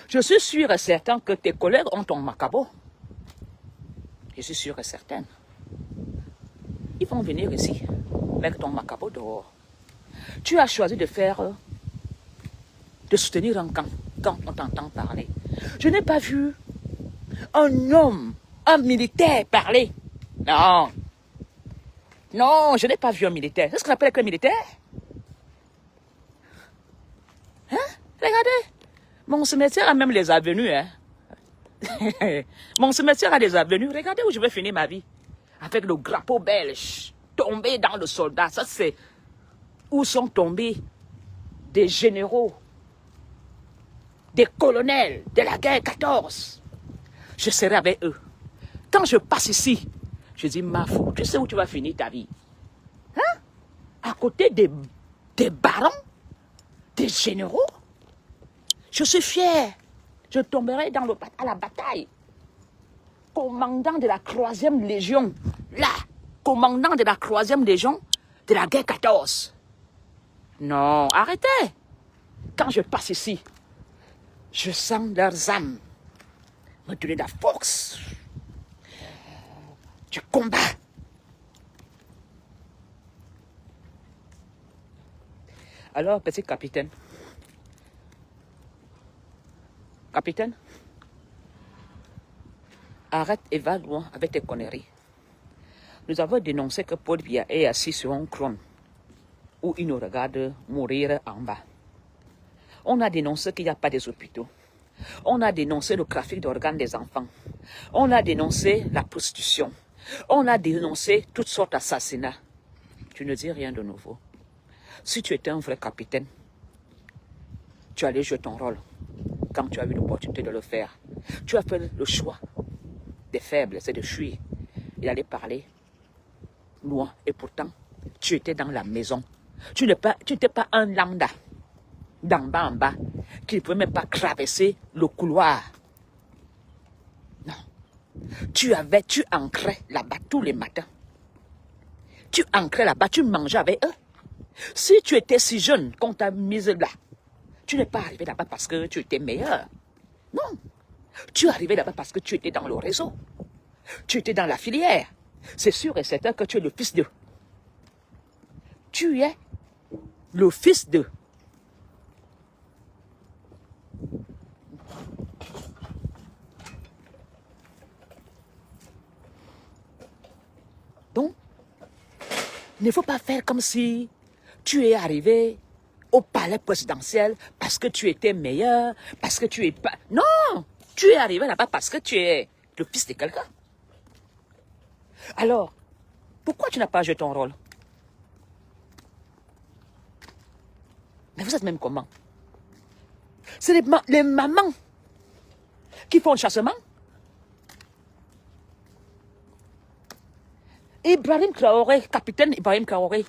[SPEAKER 1] Je suis sûr et certain que tes collègues ont ton macabo. Je suis sûr et certaine. Ils vont venir ici, mettre ton macabo dehors. Tu as choisi de soutenir un camp quand on t'entend parler. Je n'ai pas vu un homme, un militaire parler. Non. Non, je n'ai pas vu un militaire. C'est ce qu'on appelle être un militaire? Hein? Regardez. Mon cimetière a même les avenues. Hein? Mon cimetière a des avenues. Regardez où je vais finir ma vie. Avec le drapeau belge tombé dans le soldat. Ça, c'est où sont tombés des généraux, des colonels de la guerre 14. Je serai avec eux. Quand je passe ici, je dis, Mafou, tu sais où tu vas finir ta vie? Hein? À côté des barons, des généraux. Je suis fier. Je tomberai à la bataille. Commandant de la 3e Légion. Là, commandant de la 3e Légion de la guerre 14. Non, arrêtez. Quand je passe ici, je sens leurs âmes me donner de la force. Du combat. Alors, petit capitaine. Capitaine, arrête et va loin avec tes conneries. Nous avons dénoncé que Paul Biya est assis sur un trône où il nous regarde mourir en bas. On a dénoncé qu'il n'y a pas des hôpitaux. On a dénoncé le trafic d'organes des enfants. On a dénoncé la prostitution. On a dénoncé toutes sortes d'assassinats. Tu ne dis rien de nouveau. Si tu étais un vrai capitaine, tu allais jouer ton rôle quand tu as eu l'opportunité de le faire. Tu as fait le choix des faibles, c'est de fuir. Il allait parler loin. Et pourtant, tu étais dans la maison. Tu n'étais pas un lambda, d'en bas en bas, qui ne pouvait même pas traverser le couloir. Non. Tu ancrais là-bas tous les matins. Tu ancrais là-bas, tu mangeais avec eux. Si tu étais si jeune qu'on t'a mise là, tu n'es pas arrivé là-bas parce que tu étais meilleur. Non. Tu es arrivé là-bas parce que tu étais dans le réseau. Tu étais dans la filière. C'est sûr et certain que tu es le fils d'eux. Tu es le fils d'eux. Donc, il ne faut pas faire comme si tu es arrivé au palais présidentiel parce que tu étais meilleur, parce que tu es pas... Non! Tu es arrivé là-bas parce que tu es le fils de quelqu'un. Alors, pourquoi tu n'as pas joué ton rôle? Mais vous êtes même comment? C'est les mamans qui font le chassement. Ibrahim Traoré, capitaine Ibrahim Traoré.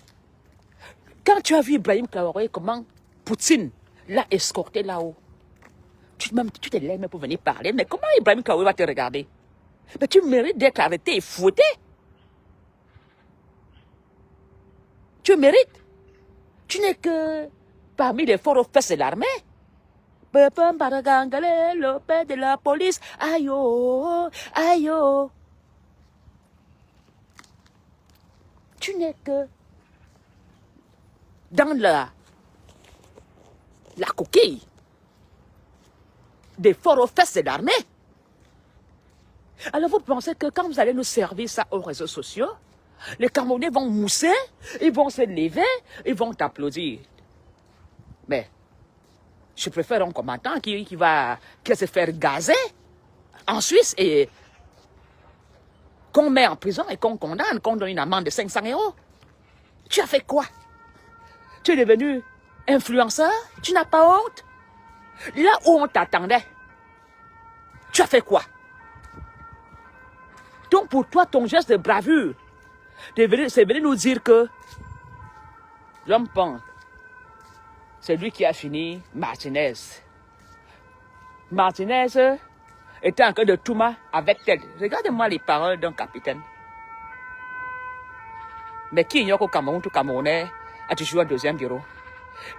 [SPEAKER 1] Quand tu as vu Ibrahim Traoré, comment Poutine l'a escorté là-haut, tu te lèves même pour venir parler. Mais comment Ibrahim Traoré va te regarder? Mais tu mérites d'être arrêté et fouetté. Tu mérites. Tu n'es que parmi les forts fesses de l'armée. Le père de la police. Aïe oh, aïe oh. Tu n'es que dans la coquille des forts fesses de l'armée. Alors vous pensez que quand vous allez nous servir ça aux réseaux sociaux, les Camerounais vont mousser, ils vont se lever, ils vont t'applaudir. Mais je préfère un combattant qui va se faire gazer en Suisse et qu'on met en prison et qu'on condamne, qu'on donne une amende de 500 €. Tu as fait quoi? Tu es devenu influenceur? Tu n'as pas honte? Là où on t'attendait, tu as fait quoi? Donc pour toi, ton geste de bravure, c'est venu nous dire que l'homme pense. C'est lui qui a fini Martinez. Martinez était en train de Touma avec elle. Regardez-moi les paroles d'un capitaine. Mais qui ignore qu'au Cameroun, tout Camerounais a toujours un deuxième bureau?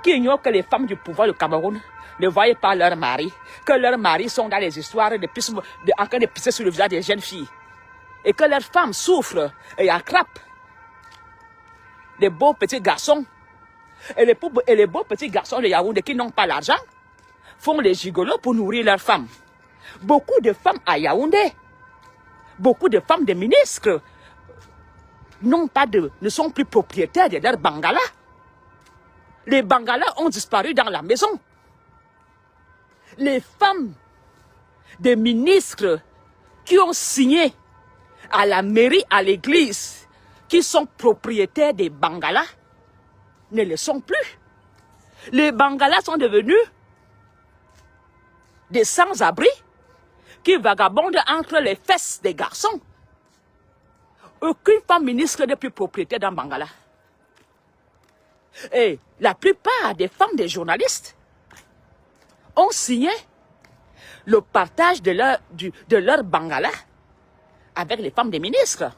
[SPEAKER 1] Qui ignore que les femmes du pouvoir du Cameroun ne voyaient pas leurs maris, que leurs maris sont dans les histoires en train de pisser sur le visage des jeunes filles, et que leurs femmes souffrent et attrapent les beaux petits garçons, et les beaux petits garçons de Yaoundé qui n'ont pas l'argent font les gigolos pour nourrir leurs femmes. Beaucoup de femmes à Yaoundé, beaucoup de femmes de ministres ne sont plus propriétaires de leurs bangalas. Les bangalas ont disparu dans la maison. Les femmes des ministres qui ont signé à la mairie, à l'église, qui sont propriétaires des bangalas, ne le sont plus. Les bangalas sont devenus des sans-abri qui vagabondent entre les fesses des garçons. Aucune femme ministre n'est plus propriétaire d'un bangala. Et la plupart des femmes des journalistes ont signé le partage de leur bangala avec les femmes des ministres.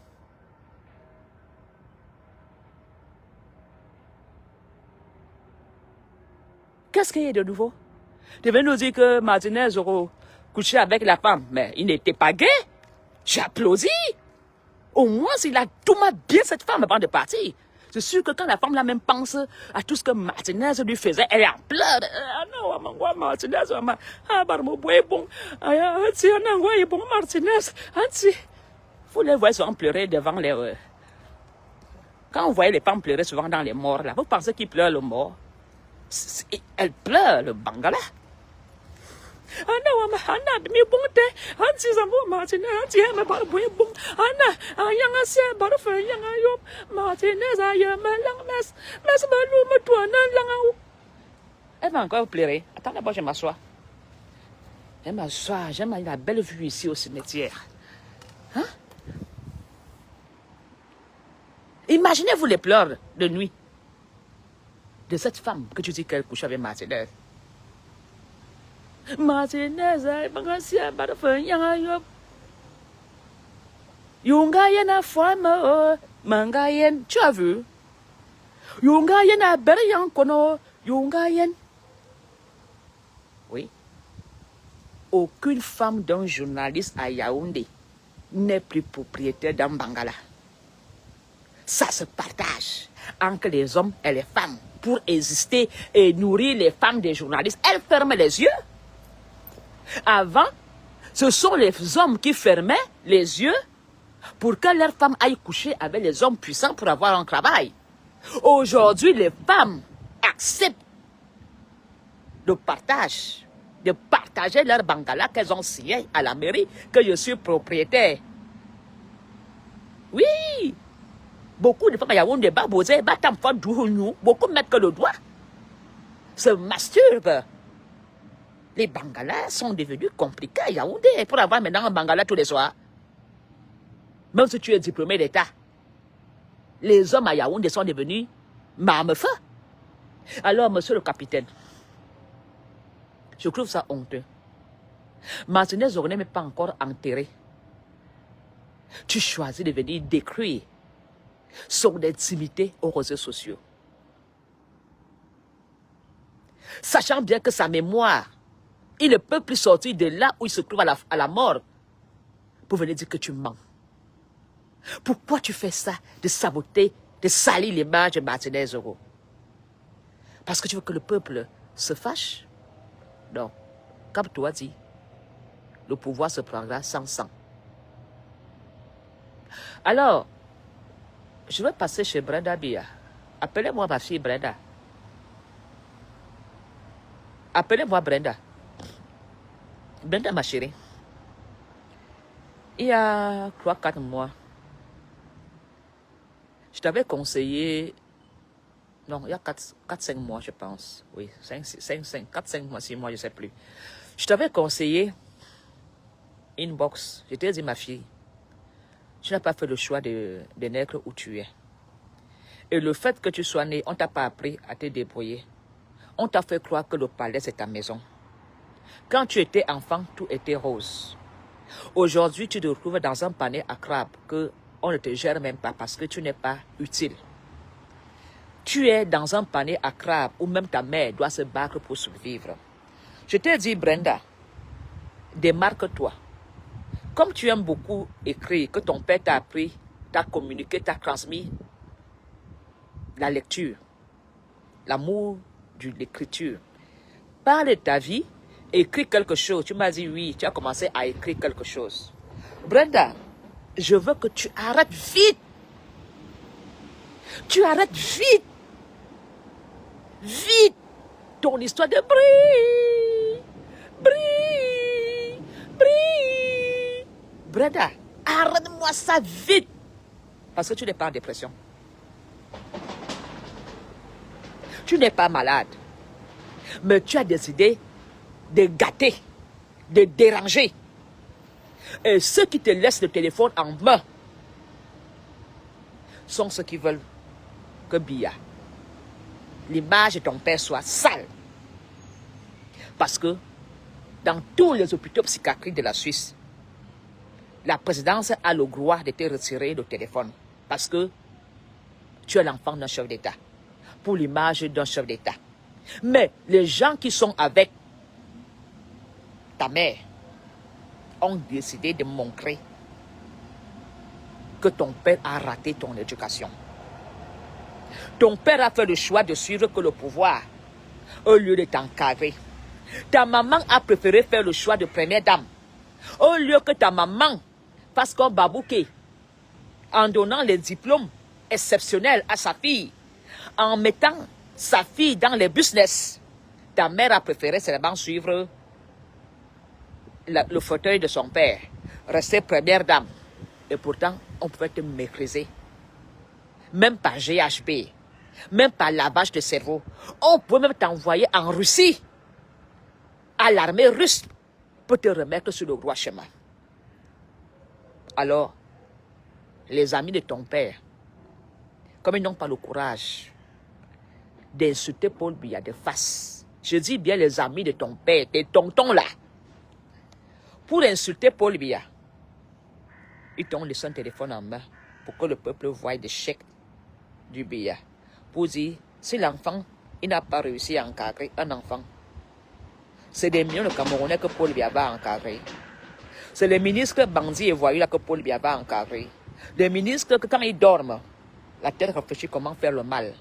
[SPEAKER 1] Qu'est-ce qu'il y a de nouveau? Tu veux nous dire que Martinez aurait couché avec la femme, mais il n'était pas gay. J'ai applaudi. Au moins, il a tout bien cette femme avant de partir. C'est sûr que quand la femme là même pense à tout ce que Martinez lui faisait, elle est en pleurs. Ah non, Martinez, ah, bon, Martinez, vous les voyez souvent pleurer devant les... Quand vous voyez les femmes pleurer souvent dans les morts, là, vous pensez qu'ils pleurent le mort? Elles pleurent le bangala. Anna mi bonte anti zambo Martinez anti me ba boy bon Anna ayanga se ba fa yanga yo Martinez ayama lang mes ba lu me toi nan lang. Elle va encore pleurer. Attends d'abord, je m'assois. Je m'assois, j'aime la belle vue ici au cimetière. Hein? Imaginez-vous les pleurs de nuit de cette femme que tu dis qu'elle couche avec Martinez. Martinez, Yungayen a femme, Mangayen, tu as vu? Yungayen a beryan kono, Yungayen. Oui. Aucune femme d'un journaliste à Yaoundé n'est plus propriétaire d'un bangala. Ça se partage entre les hommes et les femmes pour exister et nourrir les femmes des journalistes. Elles ferment les yeux. Avant, ce sont les hommes qui fermaient les yeux pour que leurs femmes aillent coucher avec les hommes puissants pour avoir un travail. Aujourd'hui, les femmes acceptent de partager leur bangala qu'elles ont signé à la mairie, que je suis propriétaire. Oui, beaucoup de femmes à Yaoundé, beaucoup mettent que le doigt, se masturbent. Les bangalas sont devenus compliqués à Yaoundé pour avoir maintenant un bangala tous les soirs. Même si tu es diplômé d'État, les hommes à Yaoundé sont devenus marme-feu. Alors, monsieur le capitaine, je trouve ça honteux. Martinez n'est même pas encore enterré. Tu choisis de venir décrire son intimité aux réseaux sociaux. Sachant bien que sa mémoire, il ne peut plus sortir de là où il se trouve à la mort pour venir dire que tu mens. Pourquoi tu fais ça, de saboter, de salir l'image de Martinez Oro? Parce que tu veux que le peuple se fâche? Non. Comme toi dit, le pouvoir se prendra sans sang. Alors, je vais passer chez Brenda Bia. Appelez-moi ma fille Brenda. Appelez-moi Brenda. Brenda, ma chérie. Il y a 3-4 mois, je t'avais conseillé Non, il y a 4-5 mois, je pense. Oui, 4-5 mois, 6 mois, je ne sais plus. Je t'avais conseillé inbox. Je t'ai dit, ma fille, tu n'as pas fait le choix de naître où tu es. Et le fait que tu sois né, on ne t'a pas appris à te débrouiller. On t'a fait croire que le palais, c'est ta maison. Quand tu étais enfant, tout était rose. Aujourd'hui, tu te retrouves dans un panier à crabes qu'on ne te gère même pas parce que tu n'es pas utile. Tu es dans un panier à crabes où même ta mère doit se battre pour survivre. Je t'ai dit, Brenda, démarque-toi. Comme tu aimes beaucoup écrire, que ton père t'a appris, t'a communiqué, t'a transmis la lecture, l'amour de l'écriture. Parle de ta vie, écris quelque chose. Tu m'as dit oui, tu as commencé à écrire quelque chose. Brenda, je veux que tu arrêtes vite. Tu arrêtes vite. Vite. Ton histoire de brille. Brille. Brille. Brenda, arrête-moi ça vite. Parce que tu n'es pas en dépression. Tu n'es pas malade. Mais tu as décidé de gâter, de déranger. Et ceux qui te laissent le téléphone en main sont ceux qui veulent que Bia, l'image de ton père soit sale. Parce que dans tous les hôpitaux psychiatriques de la Suisse, la présidence a le droit de te retirer le téléphone. Parce que tu es l'enfant d'un chef d'État. Pour l'image d'un chef d'État. Mais les gens qui sont avec ta mère ont décidé de montrer que ton père a raté ton éducation. Ton père a fait le choix de suivre que le pouvoir au lieu de t'encadrer. Ta maman a préféré faire le choix de première dame au lieu que ta maman fasse comme Babouké en donnant les diplômes exceptionnels à sa fille, en mettant sa fille dans les business. Ta mère a préféré seulement suivre le fauteuil de son père, rester première dame. Et pourtant, on pouvait te maîtriser. Même par GHB, même par lavage de cerveau. On pouvait même t'envoyer en Russie, à l'armée russe, pour te remettre sur le droit chemin. Alors, les amis de ton père, comme ils n'ont pas le courage d'insulter Paul Biya de face, je dis bien les amis de ton père, tes tontons là, pour insulter Paul Biya, ils t'ont laissé un téléphone en main pour que le peuple voie des chèques du Biya. Pour dire, si l'enfant, il n'a pas réussi à encadrer un enfant, c'est des millions de Camerounais que Paul Biya va encadrer. C'est les ministres bandits et voyous là que Paul Biya va encadrer. Des ministres que quand ils dorment, la tête réfléchit comment faire le mal.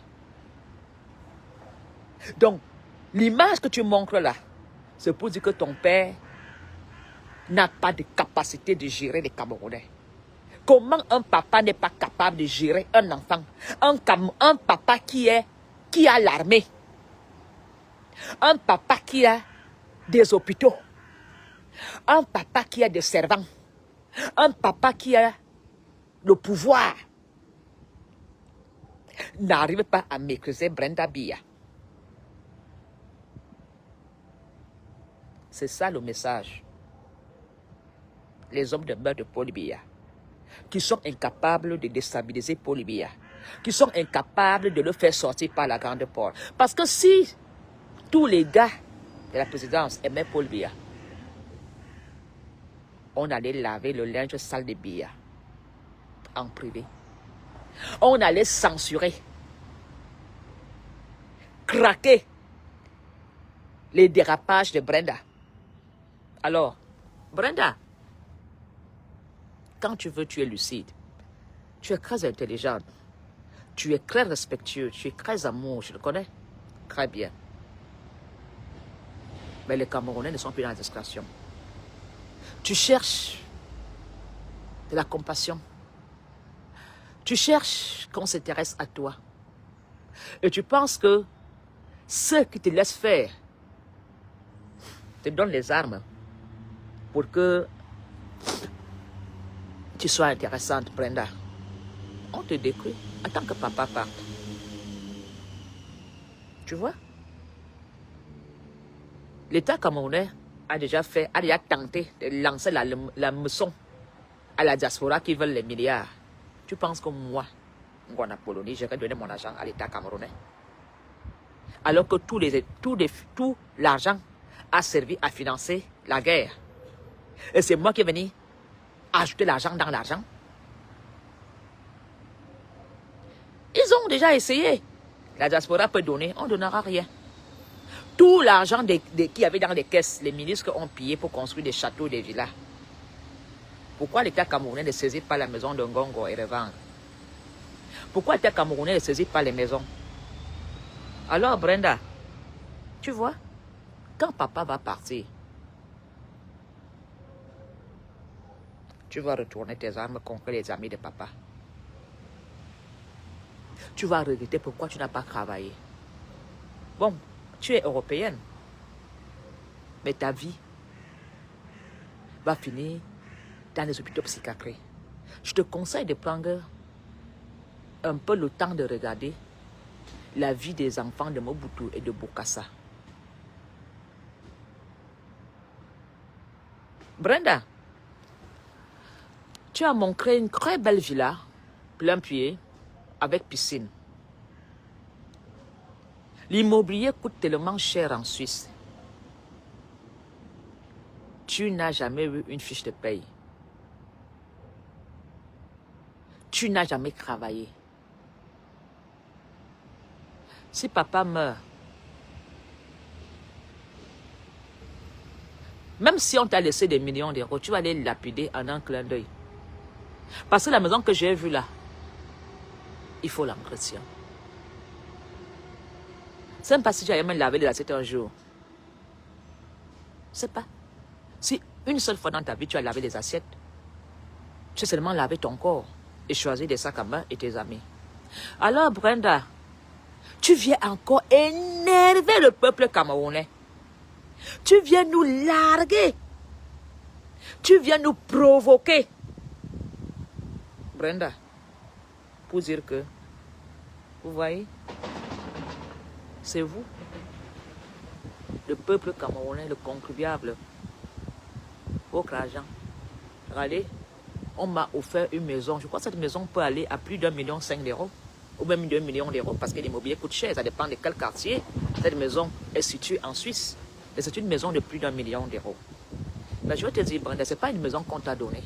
[SPEAKER 1] Donc, l'image que tu montres là, c'est pour dire que ton père n'a pas de capacité de gérer les Camerounais. Comment un papa n'est pas capable de gérer un enfant? Un papa qui a l'armée. Un papa qui a des hôpitaux. Un papa qui a des servants. Un papa qui a le pouvoir. N'arrive pas à maîtriser Brenda Biya. C'est ça le message. Les hommes de meurtre de Paul Biya, qui sont incapables de déstabiliser Paul Biya, qui sont incapables de le faire sortir par la grande porte. Parce que si tous les gars de la présidence aimaient Paul Biya, on allait laver le linge sale de Biya en privé. On allait censurer, craquer les dérapages de Brenda. Alors, Brenda, quand tu veux, tu es lucide. Tu es très intelligente. Tu es très respectueux. Tu es très amoureux. Je le connais très bien. Mais les Camerounais ne sont plus dans la discrétion. Tu cherches de la compassion. Tu cherches qu'on s'intéresse à toi. Et tu penses que ceux qui te laissent faire te donnent les armes pour que tu sois intéressante, Brenda. On te détruit en tant que papa parte. Tu vois? L'État camerounais a déjà tenté de lancer la mousson à la diaspora qui veulent les milliards. Tu penses que moi, en Polonie, j'aurais donné mon argent à l'État camerounais? Alors que tout l'argent a servi à financer la guerre. Et c'est moi qui est venu ajouter l'argent dans l'argent. Ils ont déjà essayé. La diaspora peut donner, on ne donnera rien. Tout l'argent qu'il y avait dans les caisses, les ministres ont pillé pour construire des châteaux, des villas. Pourquoi l'État camerounais ne saisit pas la maison de Ngongo et revend? Pourquoi l'État camerounais ne saisit pas les maisons? Alors Brenda, tu vois, quand papa va partir, tu vas retourner tes armes contre les amis de papa. Tu vas regretter pourquoi tu n'as pas travaillé. Bon, tu es européenne, mais ta vie va finir dans les hôpitaux psychiatriques. Je te conseille de prendre un peu le temps de regarder la vie des enfants de Mobutu et de Bokassa. Brenda, tu as montré une très belle villa, plein pied, avec piscine. L'immobilier coûte tellement cher en Suisse. Tu n'as jamais eu une fiche de paye. Tu n'as jamais travaillé. Si papa meurt, même si on t'a laissé des millions d'euros, tu vas les lapider en un clin d'œil. Parce que la maison que j'ai vue là, il faut l'entretien. C'est même pas si tu as même lavé les assiettes un jour. C'est pas. Si une seule fois dans ta vie tu as lavé les assiettes, tu as seulement lavé ton corps et choisi des sacs à main et tes amis. Alors Brenda, tu viens encore énerver le peuple camerounais. Tu viens nous larguer. Tu viens nous provoquer. Brenda, pour dire que, vous voyez, c'est vous, le peuple camerounais, le contribuable, votre argent. Regardez, on m'a offert une maison. Je crois que cette maison peut aller à plus d'1,5 million d'euros. Ou même 2 millions d'euros parce que l'immobilier coûte cher. Ça dépend de quel quartier. Cette maison est située en Suisse. Et c'est une maison de plus d'1 million d'euros. Mais je vais te dire, Brenda, ce n'est pas une maison qu'on t'a donnée.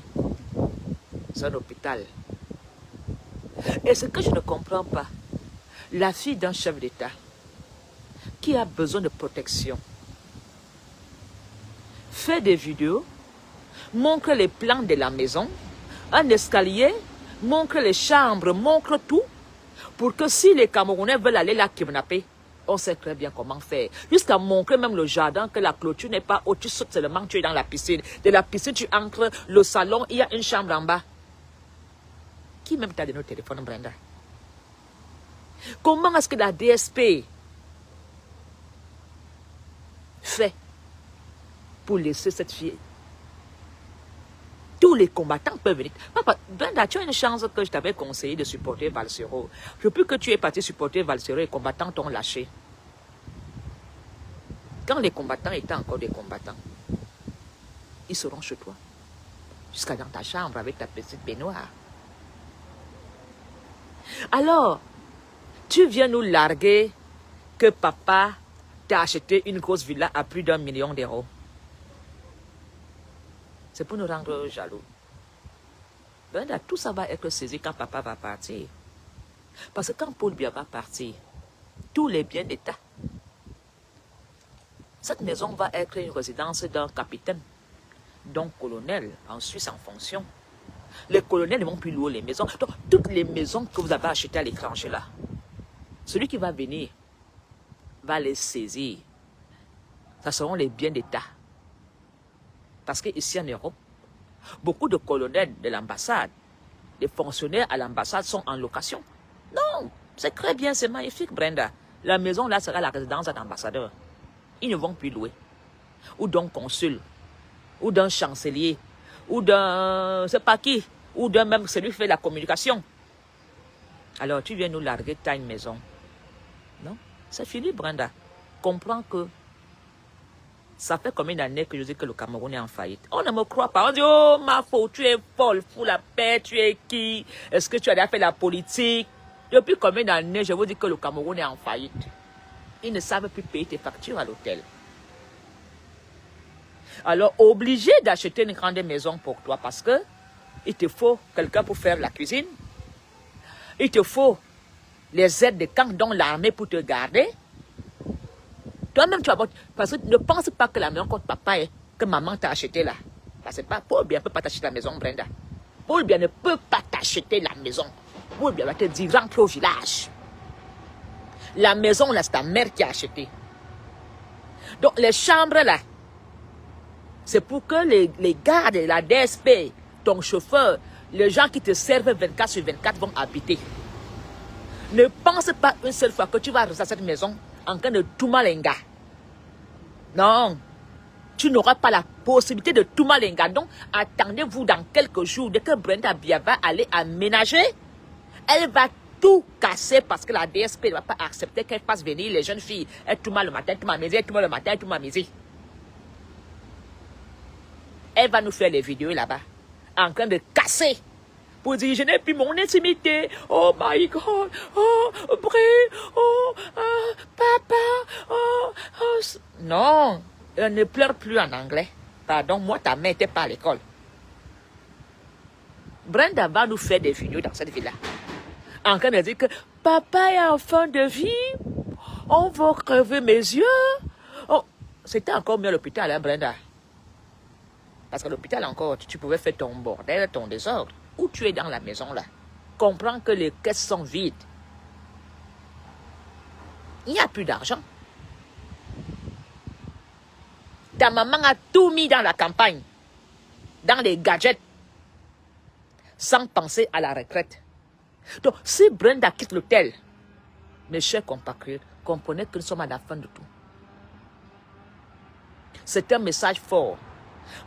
[SPEAKER 1] C'est un hôpital. Et ce que je ne comprends pas, la fille d'un chef d'État qui a besoin de protection fait des vidéos, montre les plans de la maison, un escalier, montre les chambres, montre tout, pour que si les Camerounais veulent aller la kidnapper, on sait très bien comment faire. Jusqu'à montrer même le jardin, que la clôture n'est pas haut, tu sautes seulement, tu es dans la piscine. De la piscine, tu entres, le salon, il y a une chambre en bas. Qui même t'a donné le téléphone, Brenda? Comment est-ce que la DSP fait pour laisser cette fille? Tous les combattants peuvent venir. Papa, Brenda, tu as une chance que je t'avais conseillé de supporter Valsero. Depuis que tu es parti supporter Valsero, les combattants t'ont lâché. Quand les combattants étaient encore des combattants, ils seront chez toi. Jusqu'à dans ta chambre avec ta petite baignoire. Alors, tu viens nous larguer que papa t'a acheté une grosse villa à plus d'1 million d'euros. C'est pour nous rendre jaloux. Brenda, tout ça va être saisi quand papa va partir. Parce que quand Paul Biya va partir, tous les biens d'État, cette maison va être une résidence d'un capitaine, d'un colonel en Suisse en fonction. Les colonels ne vont plus louer les maisons. Donc, toutes les maisons que vous avez achetées à l'étranger là, celui qui va venir va les saisir. Ce seront les biens d'État. Parce qu'ici en Europe, beaucoup de colonels de l'ambassade, les fonctionnaires à l'ambassade sont en location. Non, c'est très bien, c'est magnifique, Brenda. La maison là sera la résidence d'un ambassadeur. Ils ne vont plus louer. Ou d'un consul, ou d'un chancelier, ou d'un, je ne sais pas qui, ou d'un même celui qui fait la communication. Alors tu viens nous larguer, tu as une maison. Non? C'est fini, Brenda. Comprends que ça fait combien d'années que je dis que le Cameroun est en faillite. On ne me croit pas. On dit, oh, ma faute, tu es folle, fous la paix, tu es qui? Est-ce que tu as déjà fait la politique? Depuis combien d'années je vous dis que le Cameroun est en faillite? Ils ne savent plus payer tes factures à l'hôtel. Alors, obligé d'acheter une grande maison pour toi parce que il te faut quelqu'un pour faire la cuisine. Il te faut les aides de camp dans l'armée pour te garder. Toi-même, tu vas... Parce que ne pense pas que la maison contre papa est, que maman t'a acheté là. Parce que Paul bien ne peut pas t'acheter la maison, Brenda. Paul bien ne peut pas t'acheter la maison. Paul bien va te dire, rentre au village. La maison là, c'est ta mère qui a acheté. Donc, les chambres là, c'est pour que les gardes, la DSP, ton chauffeur, les gens qui te servent 24 sur 24 vont habiter. Ne pense pas une seule fois que tu vas rester à cette maison en train de tout malenga. Non. Tu n'auras pas la possibilité de tout malenga. Donc, attendez-vous dans quelques jours, dès que Brenda Bia va aller aménager, elle va tout casser parce que la DSP ne va pas accepter qu'elle fasse venir les jeunes filles. Elle tout mal le matin, tout mal midi, tout mal le matin, tout mal midi. Elle va nous faire les vidéos là-bas, en train de casser. Pour dire, je n'ai plus mon intimité. Oh my God. Oh, Brie. Oh, papa. Oh, oh. Non, elle ne pleure plus en anglais. Pardon, moi, ta mère n'était pas à l'école. Brenda va nous faire des vidéos dans cette ville-là. En train de dire que papa est en fin de vie. On va crever mes yeux. Oh, c'était encore mieux à l'hôpital, hein, Brenda. Parce qu'à l'hôpital encore, tu pouvais faire ton bordel, ton désordre. Où tu es dans la maison là, comprends que les caisses sont vides. Il n'y a plus d'argent. Ta maman a tout mis dans la campagne, dans les gadgets, sans penser à la retraite. Donc, si Brenda quitte l'hôtel, mes chers compatriotes, comprenez que nous sommes à la fin de tout. C'est un message fort.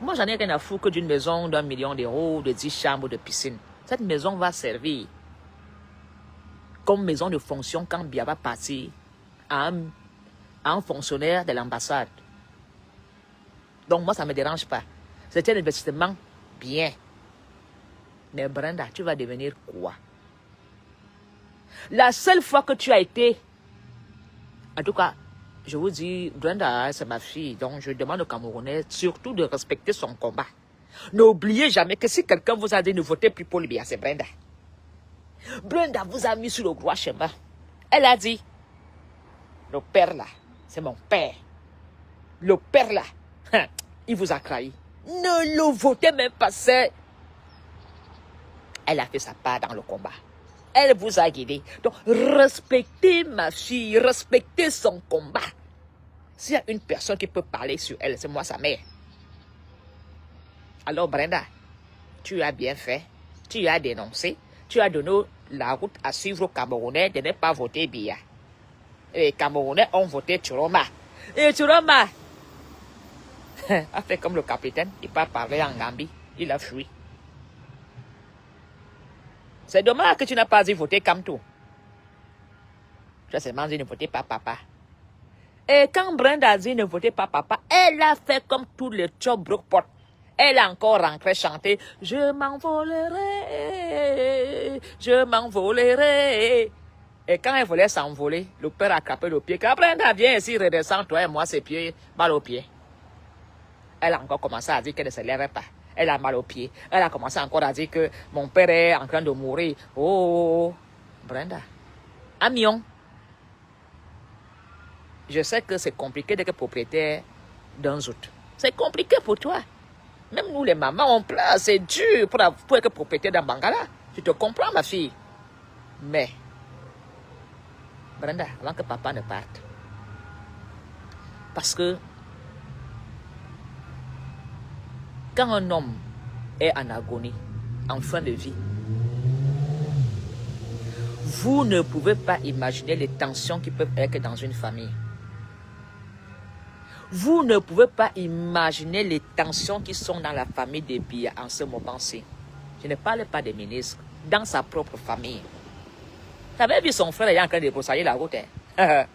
[SPEAKER 1] Moi, j'en ai rien à foutre que d'une maison d'1 million d'euros, de 10 chambres, de piscine. Cette maison va servir comme maison de fonction quand Bia va partir à un fonctionnaire de l'ambassade. Donc, moi, ça ne me dérange pas. C'est un investissement bien. Mais Brenda, tu vas devenir quoi? La seule fois que tu as été, en tout cas, je vous dis, Brenda, c'est ma fille, donc je demande aux Camerounais surtout de respecter son combat. N'oubliez jamais que si quelqu'un vous a dit ne votez plus Paul Biya, c'est Brenda. Brenda vous a mis sur le droit chemin. Elle a dit, le père là, c'est mon père. Le père là, il vous a trahi. Ne le votez même pas, c'est... Elle a fait sa part dans le combat. Elle vous a guidé. Donc, respectez ma fille, respectez son combat. S'il y a une personne qui peut parler sur elle, c'est moi, sa mère. Alors, Brenda, tu as bien fait. Tu as dénoncé. Tu as donné la route à suivre aux Camerounais de ne pas voter Biya. Les Camerounais ont voté Tchuroma. Et Tchuroma a fait comme le capitaine. Il part parler en Gambie. Il a fui. C'est dommage que tu n'as pas dit voter Kamtou. Tu as seulement dit ne voter pas papa. Et quand Brenda a dit ne votez pas papa, elle a fait comme tous les Chop Brookport. Elle a encore rentré chanter « Je m'envolerai, je m'envolerai ». Et quand elle voulait s'envoler, le père a attrapé le pied. Quand Brenda vient ici, redescend, toi et moi, ses pieds, mal au pied. Elle a encore commencé à dire qu'elle ne se lèverait pas. Elle a mal au pied. Elle a commencé encore à dire que mon père est en train de mourir. Oh, Brenda. Amion. Je sais que c'est compliqué d'être propriétaire d'un zout. C'est compliqué pour toi. Même nous, les mamans, on pleure. C'est dur pour être propriétaire d'un Bangala. Tu te comprends, ma fille. Mais, Brenda, avant que papa ne parte, parce que quand un homme est en agonie, en fin de vie, vous ne pouvez pas imaginer les tensions qui peuvent être dans une famille. Vous ne pouvez pas imaginer les tensions qui sont dans la famille de Biya en ce moment-ci. Je ne parle pas des ministres, dans sa propre famille. Tu avais vu son frère est en train de broussailler la route. Hein?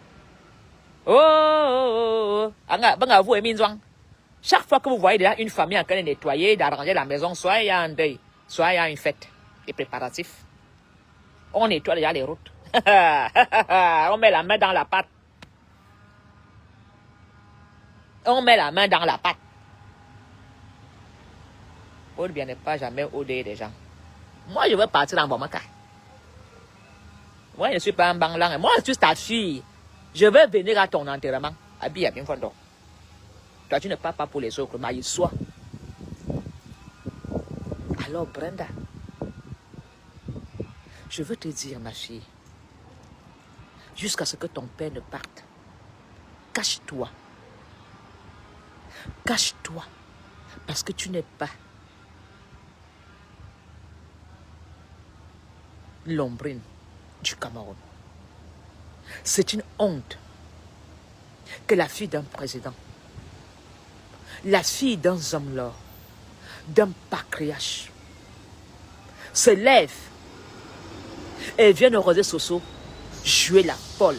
[SPEAKER 1] Oh, chaque fois que vous voyez déjà une famille en train de nettoyer, d'arranger la maison, soit il y a un deuil, soit il y a une fête, des préparatifs. On nettoie déjà les routes. On met la main dans la pâte. On met la main dans la pâte. Paul bien n'est pas jamais au deuil des gens. Moi, je veux partir en Bamaka. Moi, je ne suis pas un banglang. Moi, je suis ta fille. Je veux venir à ton enterrement. Habille à bien fondant. Toi, tu ne parles pas pour les autres, mais il soit. Alors, Brenda, je veux te dire, ma fille, jusqu'à ce que ton père ne parte, cache-toi. Cache-toi. Parce que tu n'es pas l'ombrine du Cameroun. C'est une honte que la fille d'un président, la fille d'un homme-lord, d'un patriarche, se lève et vient au réseau social jouer la folle.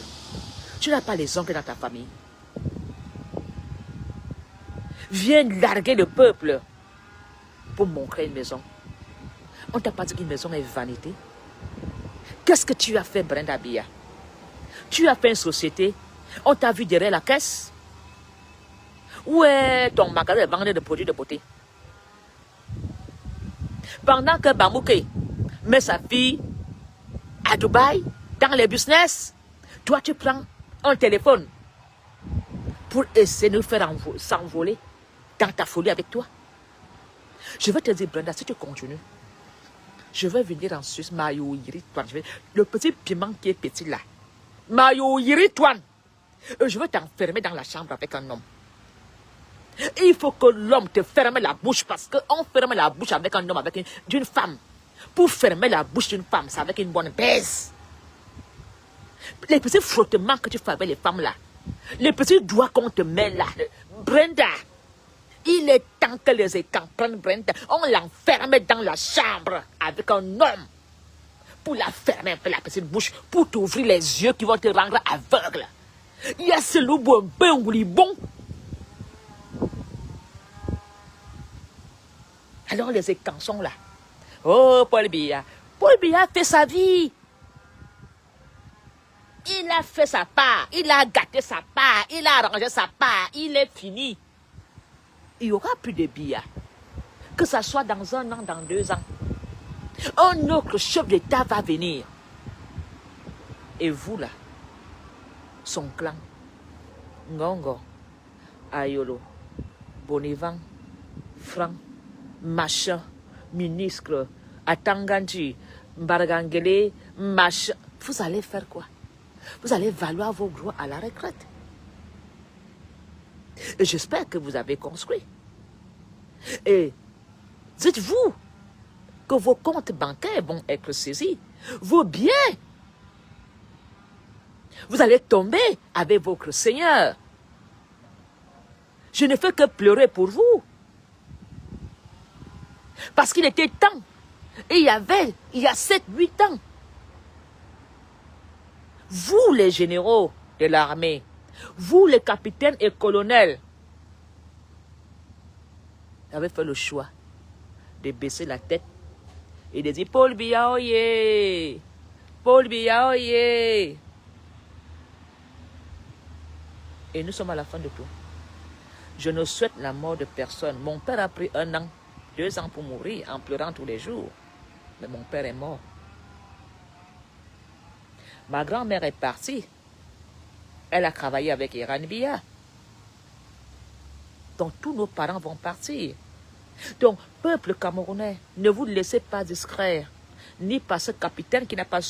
[SPEAKER 1] Tu n'as pas les oncles dans ta famille. Viens larguer le peuple pour montrer une maison. On t'a pas dit qu'une maison est vanité. Qu'est-ce que tu as fait, Brenda Bia? Tu as fait une société. On t'a vu derrière la caisse. Où est ton magasin de vente de produits de beauté? Pendant que Bamouké met sa fille à Dubaï, dans les business, toi tu prends un téléphone pour essayer de nous faire s'envoler dans ta folie avec toi. Je vais te dire, Brenda, si tu continues, je vais venir en Suisse, Mayo Yiri Toine. Le petit piment qui est petit là. Mayo Yiri Toine. Je vais t'enfermer dans la chambre avec un homme. Il faut que l'homme te ferme la bouche parce qu'on ferme la bouche avec un homme, avec d'une femme. Pour fermer la bouche d'une femme, c'est avec une bonne baise. Les petits frottements que tu fais avec les femmes là, les petits doigts qu'on te met là, Brenda, il est temps que les écrans prennent Brenda. On l'enferme dans la chambre avec un homme pour la fermer un peu la petite bouche, pour t'ouvrir les yeux qui vont te rendre aveugle. Il y a ce loup bon, bon. Alors les écrans sont là. Oh, Paul Biya. Paul Biya fait sa vie. Il a fait sa part. Il a gâté sa part. Il a arrangé sa part. Il est fini. Il n'y aura plus de Biya. Que ça soit dans 1 an, dans 2 ans. Un autre chef d'État va venir. Et vous là, son clan, Ngongo, Ayolo, Bonivan, Franck, machin, ministre, Atanganji, Mbargangele, machin. Vous allez faire quoi? Vous allez valoir vos gros à la retraite. Et j'espère que vous avez construit. Et dites-vous que vos comptes bancaires vont être saisis. Vos biens. Vous allez tomber avec votre Seigneur. Je ne fais que pleurer pour vous. Parce qu'il était temps. Et il y a 7-8 ans. Vous les généraux de l'armée, vous les capitaines et colonels, avez fait le choix de baisser la tête et de dire Paul Biya oye, Paul Biya oye. Et nous sommes à la fin de tout. Je ne souhaite la mort de personne. Mon père a pris 1 an, 2 ans pour mourir en pleurant tous les jours. Mais mon père est mort. Ma grand-mère est partie. Elle a travaillé avec Iran Biya. Donc tous nos parents vont partir. Donc, peuple camerounais, ne vous laissez pas distraire. Ni par ce capitaine qui n'a pas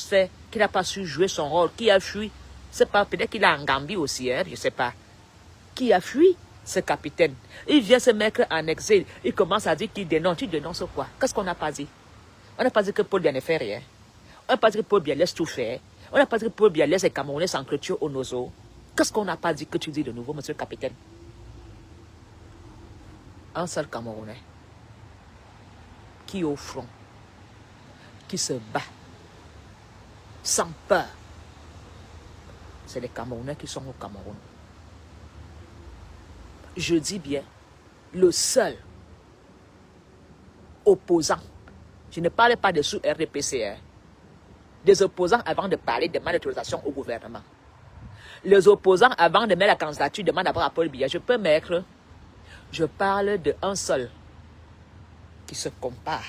[SPEAKER 1] su jouer son rôle, qui a fui. C'est pas peut-être qu'il a en Gambie aussi, hein, je ne sais pas. Qui a fui, ce capitaine. Il vient se mettre en exil. Il commence à dire qu'il dénonce. Tu dénonces quoi? Qu'est-ce qu'on n'a pas dit? On n'a pas dit que Paul Biya ne fait rien. On n'a pas dit que Paul Biya laisse tout faire. On n'a pas dit que Paul Biya laisse les Camerounais s'entretuer au nozo. Qu'est-ce qu'on n'a pas dit que tu dis de nouveau, monsieur le capitaine? Un seul Camerounais qui est au front, qui se bat, sans peur. C'est les Camerounais qui sont au Cameroun. Je dis bien, le seul opposant. Je ne parle pas de sous RDPC. Des opposants avant de parler demandent l'autorisation au gouvernement. Les opposants avant de mettre la candidature demandent d'abord à Paul Biya. Je peux mettre, je parle d'un seul qui se compare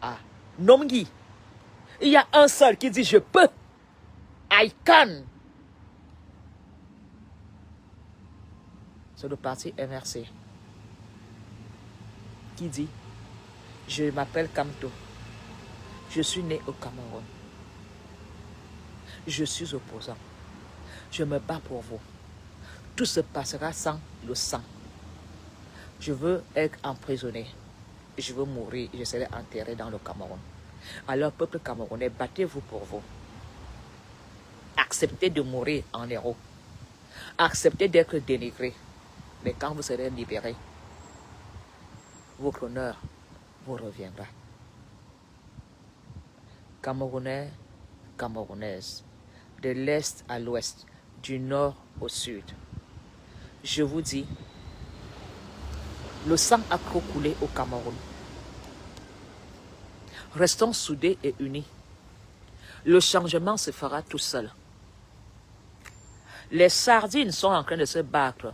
[SPEAKER 1] à Nomgui. Il y a un seul qui dit je peux. I can. C'est le parti MRC qui dit je m'appelle Kamto. Je suis né au Cameroun. Je suis opposant. Je me bats pour vous. Tout se passera sans le sang. Je veux être emprisonné. Je veux mourir. Je serai enterré dans le Cameroun. Alors, peuple camerounais, battez-vous pour vous. Acceptez de mourir en héros. Acceptez d'être dénigré. Mais quand vous serez libéré, votre honneur vous reviendra. Camerounais, Camerounaises, de l'est à l'ouest, du nord au sud. Je vous dis, le sang a trop coulé au Cameroun. Restons soudés et unis. Le changement se fera tout seul. Les sardines sont en train de se battre.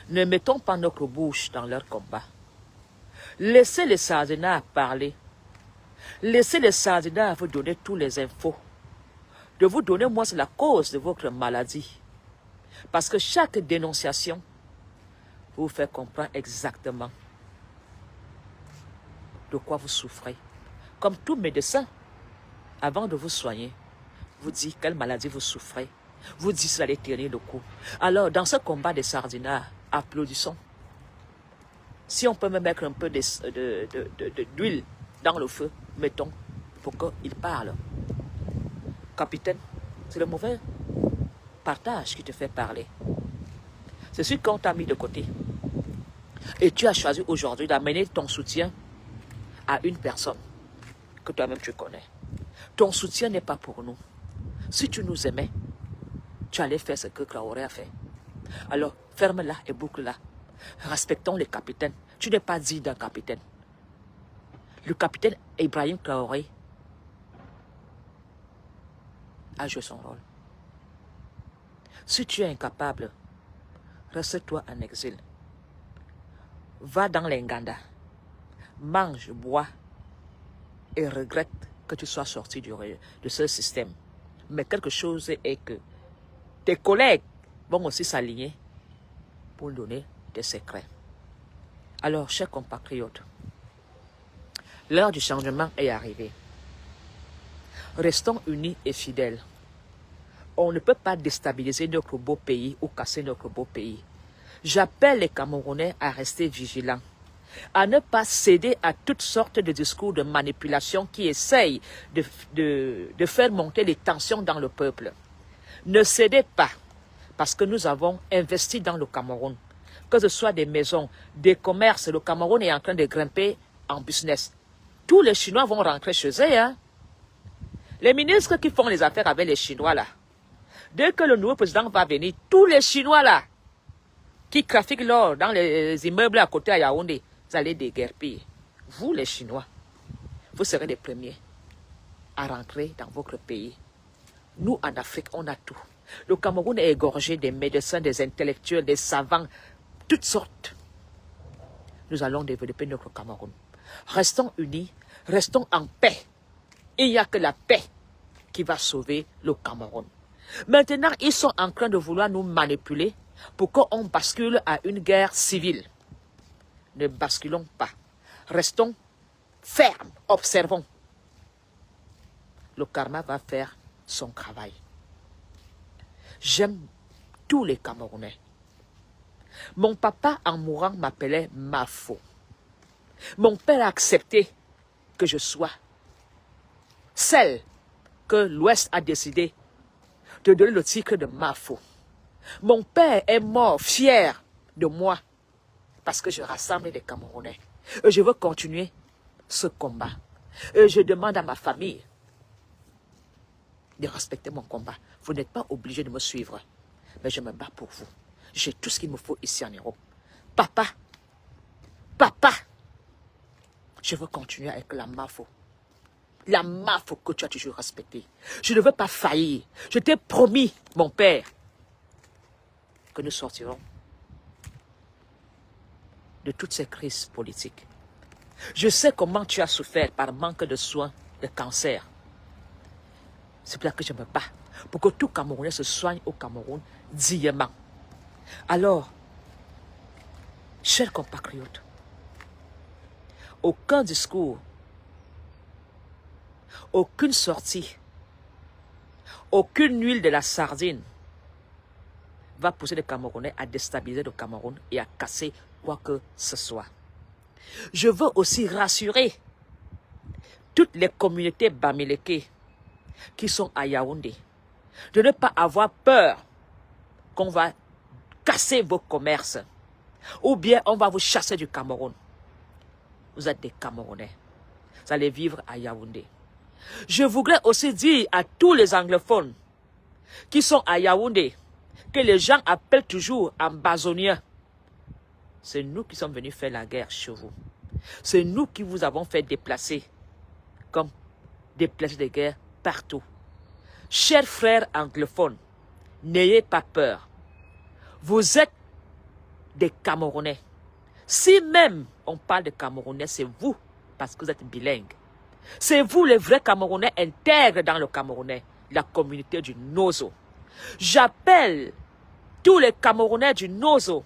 [SPEAKER 1] Ne mettons pas notre bouche dans leur combat. Laissez les sardinats parler. Laissez les sardinats vous donner tous les infos. De vous donner, moi, c'est la cause de votre maladie. Parce que chaque dénonciation vous fait comprendre exactement de quoi vous souffrez. Comme tout médecin, avant de vous soigner, vous dit quelle maladie vous souffrez. Vous dit ça allait tenir le coup. Alors, dans ce combat des sardinats, applaudissons. Si on peut me mettre un peu d'huile dans le feu, mettons, pour qu'il parle. Capitaine, c'est le mauvais partage qui te fait parler. C'est celui qu'on t'a mis de côté. Et tu as choisi aujourd'hui d'amener ton soutien à une personne que toi-même tu connais. Ton soutien n'est pas pour nous. Si tu nous aimais, tu allais faire ce que Traoré a fait. Alors, ferme-la et boucle-la. Respectons les capitaines. Tu n'es pas dit d'un capitaine. Le capitaine Ibrahim Traoré a joué son rôle. Si tu es incapable, reste-toi en exil. Va dans l'Enganda. Mange, bois et regrette que tu sois sorti de ce système. Mais quelque chose est que tes collègues vont aussi s'aligner pour donner des secrets. Alors, chers compatriotes, l'heure du changement est arrivée. Restons unis et fidèles. On ne peut pas déstabiliser notre beau pays ou casser notre beau pays. J'appelle les Camerounais à rester vigilants, à ne pas céder à toutes sortes de discours de manipulation qui essayent de faire monter les tensions dans le peuple. Ne cédez pas, parce que nous avons investi dans le Cameroun. Que ce soit des maisons, des commerces, le Cameroun est en train de grimper en business. Tous les Chinois vont rentrer chez eux. Hein? Les ministres qui font les affaires avec les Chinois, là, dès que le nouveau président va venir, tous les Chinois, là, qui trafiquent l'or dans les immeubles à côté à Yaoundé, vous allez déguerpir. Vous, les Chinois, vous serez les premiers à rentrer dans votre pays. Nous, en Afrique, on a tout. Le Cameroun est égorgé des médecins, des intellectuels, des savants, toutes sortes. Nous allons développer notre Cameroun. Restons unis, restons en paix. Il n'y a que la paix qui va sauver le Cameroun. Maintenant, ils sont en train de vouloir nous manipuler pour qu'on bascule à une guerre civile. Ne basculons pas. Restons fermes, observons. Le karma va faire son travail. J'aime tous les Camerounais. Mon papa, en mourant, m'appelait Mafo. Mon père a accepté que je sois celle que l'Ouest a décidé de donner le titre de Mafo. Mon père est mort fier de moi parce que je rassemble des Camerounais. Et je veux continuer ce combat. Et je demande à ma famille de respecter mon combat. Vous n'êtes pas obligé de me suivre, mais je me bats pour vous. J'ai tout ce qu'il me faut ici en Europe. Papa, papa, je veux continuer avec la MAFO. La MAFO que tu as toujours respectée. Je ne veux pas faillir. Je t'ai promis, mon père, que nous sortirons de toutes ces crises politiques. Je sais comment tu as souffert par manque de soins de cancer. C'est pour ça que je me bats. Pour que tout Camerounais se soigne au Cameroun dignement. Alors, chers compatriotes, aucun discours, aucune sortie, aucune huile de la sardine va pousser les Camerounais à déstabiliser le Cameroun et à casser quoi que ce soit. Je veux aussi rassurer toutes les communautés bamileke qui sont à Yaoundé de ne pas avoir peur qu'on va casser vos commerces ou bien on va vous chasser du Cameroun. Vous êtes des Camerounais. Vous allez vivre à Yaoundé. Je voudrais aussi dire à tous les anglophones qui sont à Yaoundé que les gens appellent toujours ambazoniens. C'est nous qui sommes venus faire la guerre chez vous. C'est nous qui vous avons fait déplacer comme déplacés de guerre partout. Chers frères anglophones, n'ayez pas peur. Vous êtes des Camerounais. Si même on parle de Camerounais, c'est vous, parce que vous êtes bilingues. C'est vous les vrais Camerounais intègres dans le Camerounais, la communauté du Nozo. J'appelle tous les Camerounais du Nozo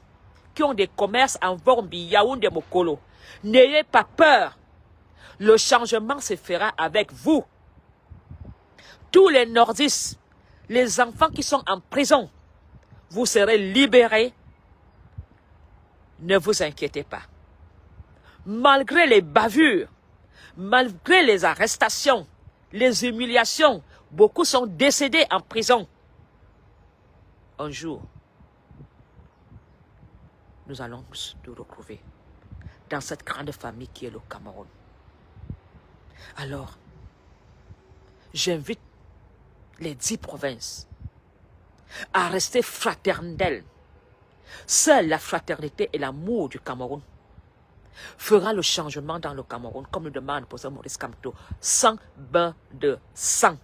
[SPEAKER 1] qui ont des commerces en Vormbi, Yaoundé, Mokolo. N'ayez pas peur. Le changement se fera avec vous. Tous les nordistes, les enfants qui sont en prison, vous serez libérés. Ne vous inquiétez pas. Malgré les bavures, malgré les arrestations, les humiliations, beaucoup sont décédés en prison. Un jour, nous allons nous retrouver dans cette grande famille qui est le Cameroun. Alors, j'invite les 10 provinces à rester fraternelles. Seule la fraternité et l'amour du Cameroun fera le changement dans le Cameroun, comme le demande le professeur Maurice Kamto, sans bain de sang.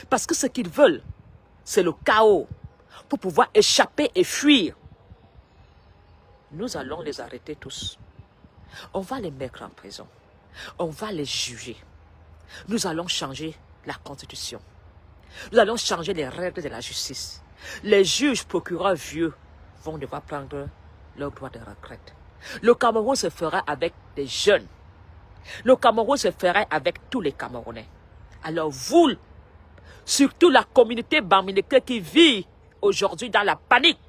[SPEAKER 1] Parce que ce qu'ils veulent, c'est le chaos pour pouvoir échapper et fuir. Nous allons les arrêter tous. On va les mettre en prison. On va les juger. Nous allons changer la constitution. Nous allons changer les règles de la justice. Les juges, procureurs vieux vont devoir prendre leur droit de retraite. Le Cameroun se fera avec des jeunes. Le Cameroun se fera avec tous les Camerounais. Alors vous, surtout la communauté bamileke qui vit aujourd'hui dans la panique,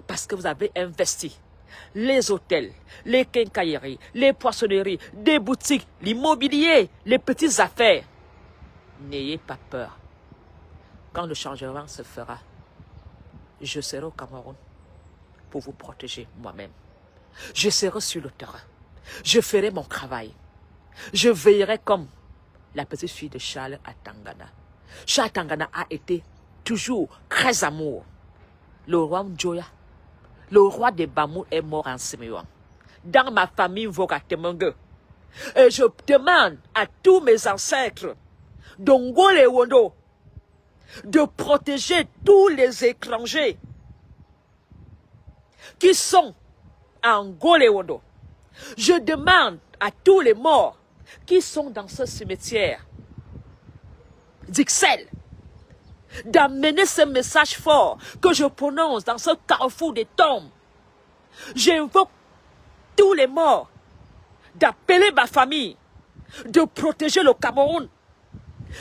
[SPEAKER 1] parce que vous avez investi les hôtels, les quincailleries, les poissonneries, des boutiques, l'immobilier, les petites affaires. N'ayez pas peur. Quand le changement se fera, je serai au Cameroun pour vous protéger moi-même. Je serai sur le terrain. Je ferai mon travail. Je veillerai comme la petite fille de Charles à Tangana. Charles Tangana a été toujours très amour. Le roi Njoya, le roi des Bamou est mort en Siméon. Dans ma famille Vogatemongue. Et je demande à tous mes ancêtres d'Ongole et Wondo de protéger tous les étrangers qui sont à Ngole et Wondo. Je demande à tous les morts qui sont dans ce cimetière d'Ixelles d'amener ce message fort que je prononce dans ce carrefour des tombes. J'invoque tous les morts d'appeler ma famille, de protéger le Cameroun,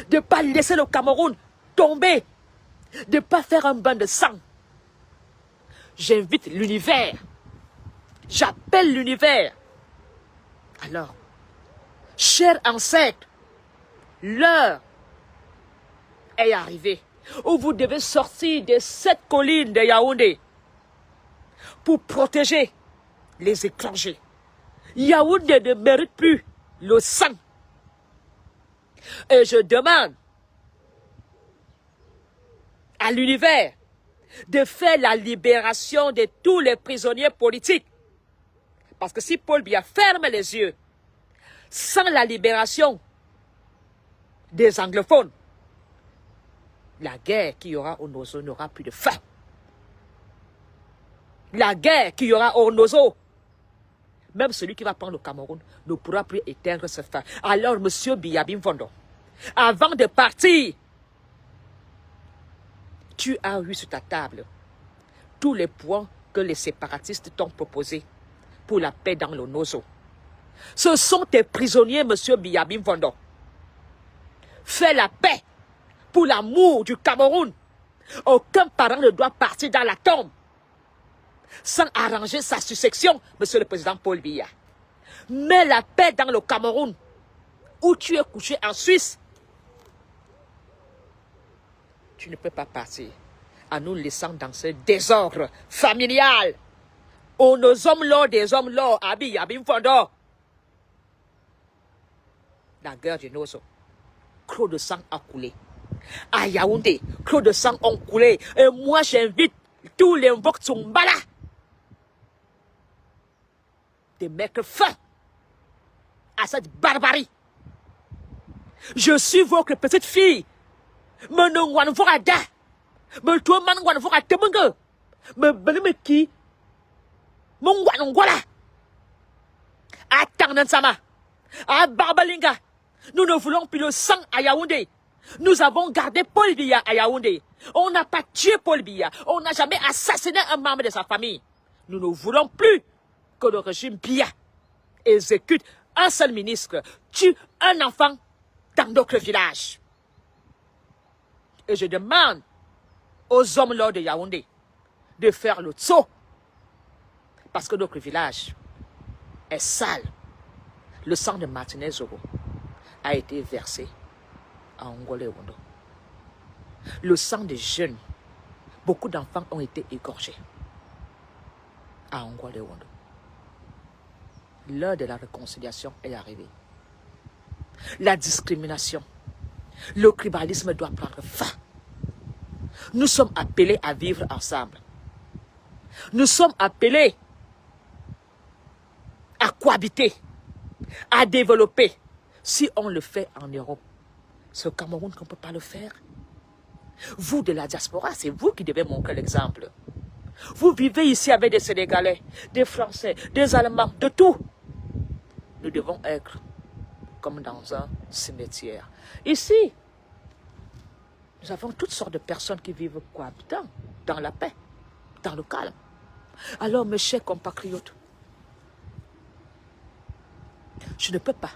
[SPEAKER 1] de ne pas laisser le Cameroun tomber, de ne pas faire un bain de sang. J'invite l'univers. J'appelle l'univers. Alors, chers ancêtres, l'heure est arrivée où vous devez sortir de cette colline de Yaoundé pour protéger les étrangers. Yaoundé ne mérite plus le sang. Et je demande à l'univers de faire la libération de tous les prisonniers politiques. Parce que si Paul Biya ferme les yeux, sans la libération des anglophones, la guerre qu'il y aura au Nozo n'aura plus de fin. La guerre qu'il y aura au Nozo, même celui qui va prendre le Cameroun ne pourra plus éteindre ce feu. Alors, monsieur Biya Bimfondo, avant de partir, tu as eu sur ta table tous les points que les séparatistes t'ont proposés pour la paix dans le Nozo. Ce sont tes prisonniers, monsieur Biya Bimfondo. Fais la paix pour l'amour du Cameroun. Aucun parent ne doit partir dans la tombe sans arranger sa succession, monsieur le président Paul Biya. Mets la paix dans le Cameroun, où tu es couché en Suisse. Tu ne peux pas partir en nous laissant dans ce désordre familial. Oh, nos hommes là, des hommes là, Abi Bimfondo. La guerre du Nozo. Trop de sang a coulé. À Yaoundé, trop de sang ont coulé. Et moi, j'invite tous les Mbok-Tsumbala de mettre fin à cette barbarie. Je suis votre petite fille. Me nongwan vorada. Me tuoman wan vorada temengue. Me belemeki. Mon wan ngwala. À Tarnansama. À Barbalinga. Nous ne voulons plus le sang à Yaoundé. Nous avons gardé Paul Biya à Yaoundé. On n'a pas tué Paul Biya. On n'a jamais assassiné un membre de sa famille. Nous ne voulons plus que le régime Biya exécute un seul ministre, tue un enfant dans notre village. Et je demande aux hommes là de Yaoundé de faire le saut. Parce que notre village est sale. Le sang de Martinez Zogo a été versé à Ngolé-Wondo. Le sang des jeunes, beaucoup d'enfants ont été égorgés à Ngolé-Wondo. L'heure de la réconciliation est arrivée. La discrimination, le tribalisme doit prendre fin. Nous sommes appelés à vivre ensemble. Nous sommes appelés à cohabiter, à développer. Si on le fait en Europe, c'est au Cameroun qu'on ne peut pas le faire. Vous de la diaspora, c'est vous qui devez montrer l'exemple. Vous vivez ici avec des Sénégalais, des Français, des Allemands, de tout. Nous devons être comme dans un cimetière. Ici, nous avons toutes sortes de personnes qui vivent cohabitant, dans la paix, dans le calme. Alors, mes chers compatriotes, je ne peux pas